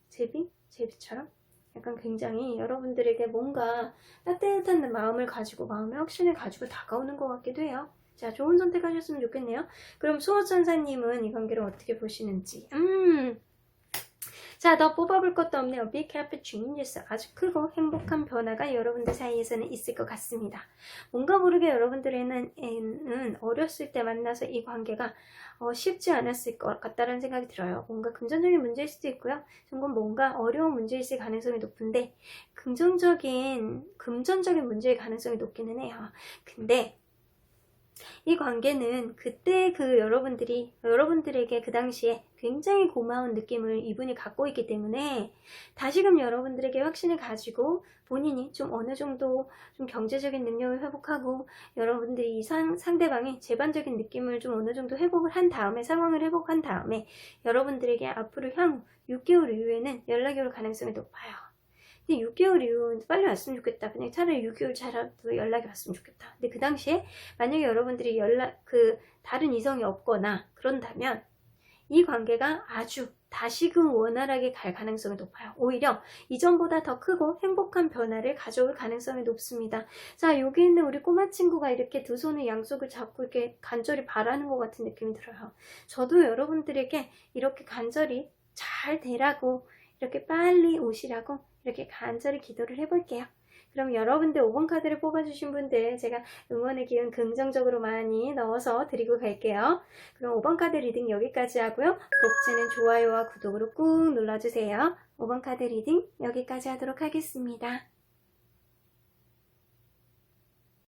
제비처럼 약간 굉장히 여러분들에게 뭔가 따뜻한 마음을 가지고, 마음의 확신을 가지고 다가오는 것 같기도 해요. 자, 좋은 선택하셨으면 좋겠네요. 그럼 수호천사님은 이 관계를 어떻게 보시는지. 자, 더 뽑아볼 것도 없네요. Big Happy Changes. 아주 크고 행복한 변화가 여러분들 사이에서는 있을 것 같습니다. 뭔가 모르게 여러분들에는 어렸을 때 만나서 이 관계가 쉽지 않았을 것 같다는 생각이 들어요. 뭔가 금전적인 문제일 수도 있고요. 정말 뭔가 어려운 문제일 가능성이 높은데, 금전적인 문제일 가능성이 높기는 해요. 근데 이 관계는 그때 여러분들에게 그 당시에 굉장히 고마운 느낌을 이분이 갖고 있기 때문에, 다시금 여러분들에게 확신을 가지고 본인이 좀 어느 정도 좀 경제적인 능력을 회복하고, 여러분들이 상대방이 제반적인 느낌을 좀 어느 정도 회복을 한 다음에, 상황을 회복한 다음에 여러분들에게 앞으로 향후 6개월 이후에는 연락이 올 가능성이 높아요. 근데 6개월 이후 빨리 왔으면 좋겠다. 그냥 차라리 6개월 차라도 연락이 왔으면 좋겠다. 근데 그 당시에 만약에 여러분들이 다른 이성이 없거나 그런다면 이 관계가 아주 다시금 원활하게 갈 가능성이 높아요. 오히려 이전보다 더 크고 행복한 변화를 가져올 가능성이 높습니다. 자, 여기 있는 우리 꼬마 친구가 이렇게 두 손을 양쪽을 잡고 이렇게 간절히 바라는 것 같은 느낌이 들어요. 저도 여러분들에게 이렇게 간절히 잘 되라고, 이렇게 빨리 오시라고 이렇게 간절히 기도를 해볼게요. 그럼 여러분들 5번 카드를 뽑아주신 분들 제가 응원의 기운 긍정적으로 많이 넣어서 드리고 갈게요. 그럼 5번 카드 리딩 여기까지 하고요. 복채는 좋아요와 구독으로 꾹 눌러주세요. 5번 카드 리딩 여기까지 하도록 하겠습니다.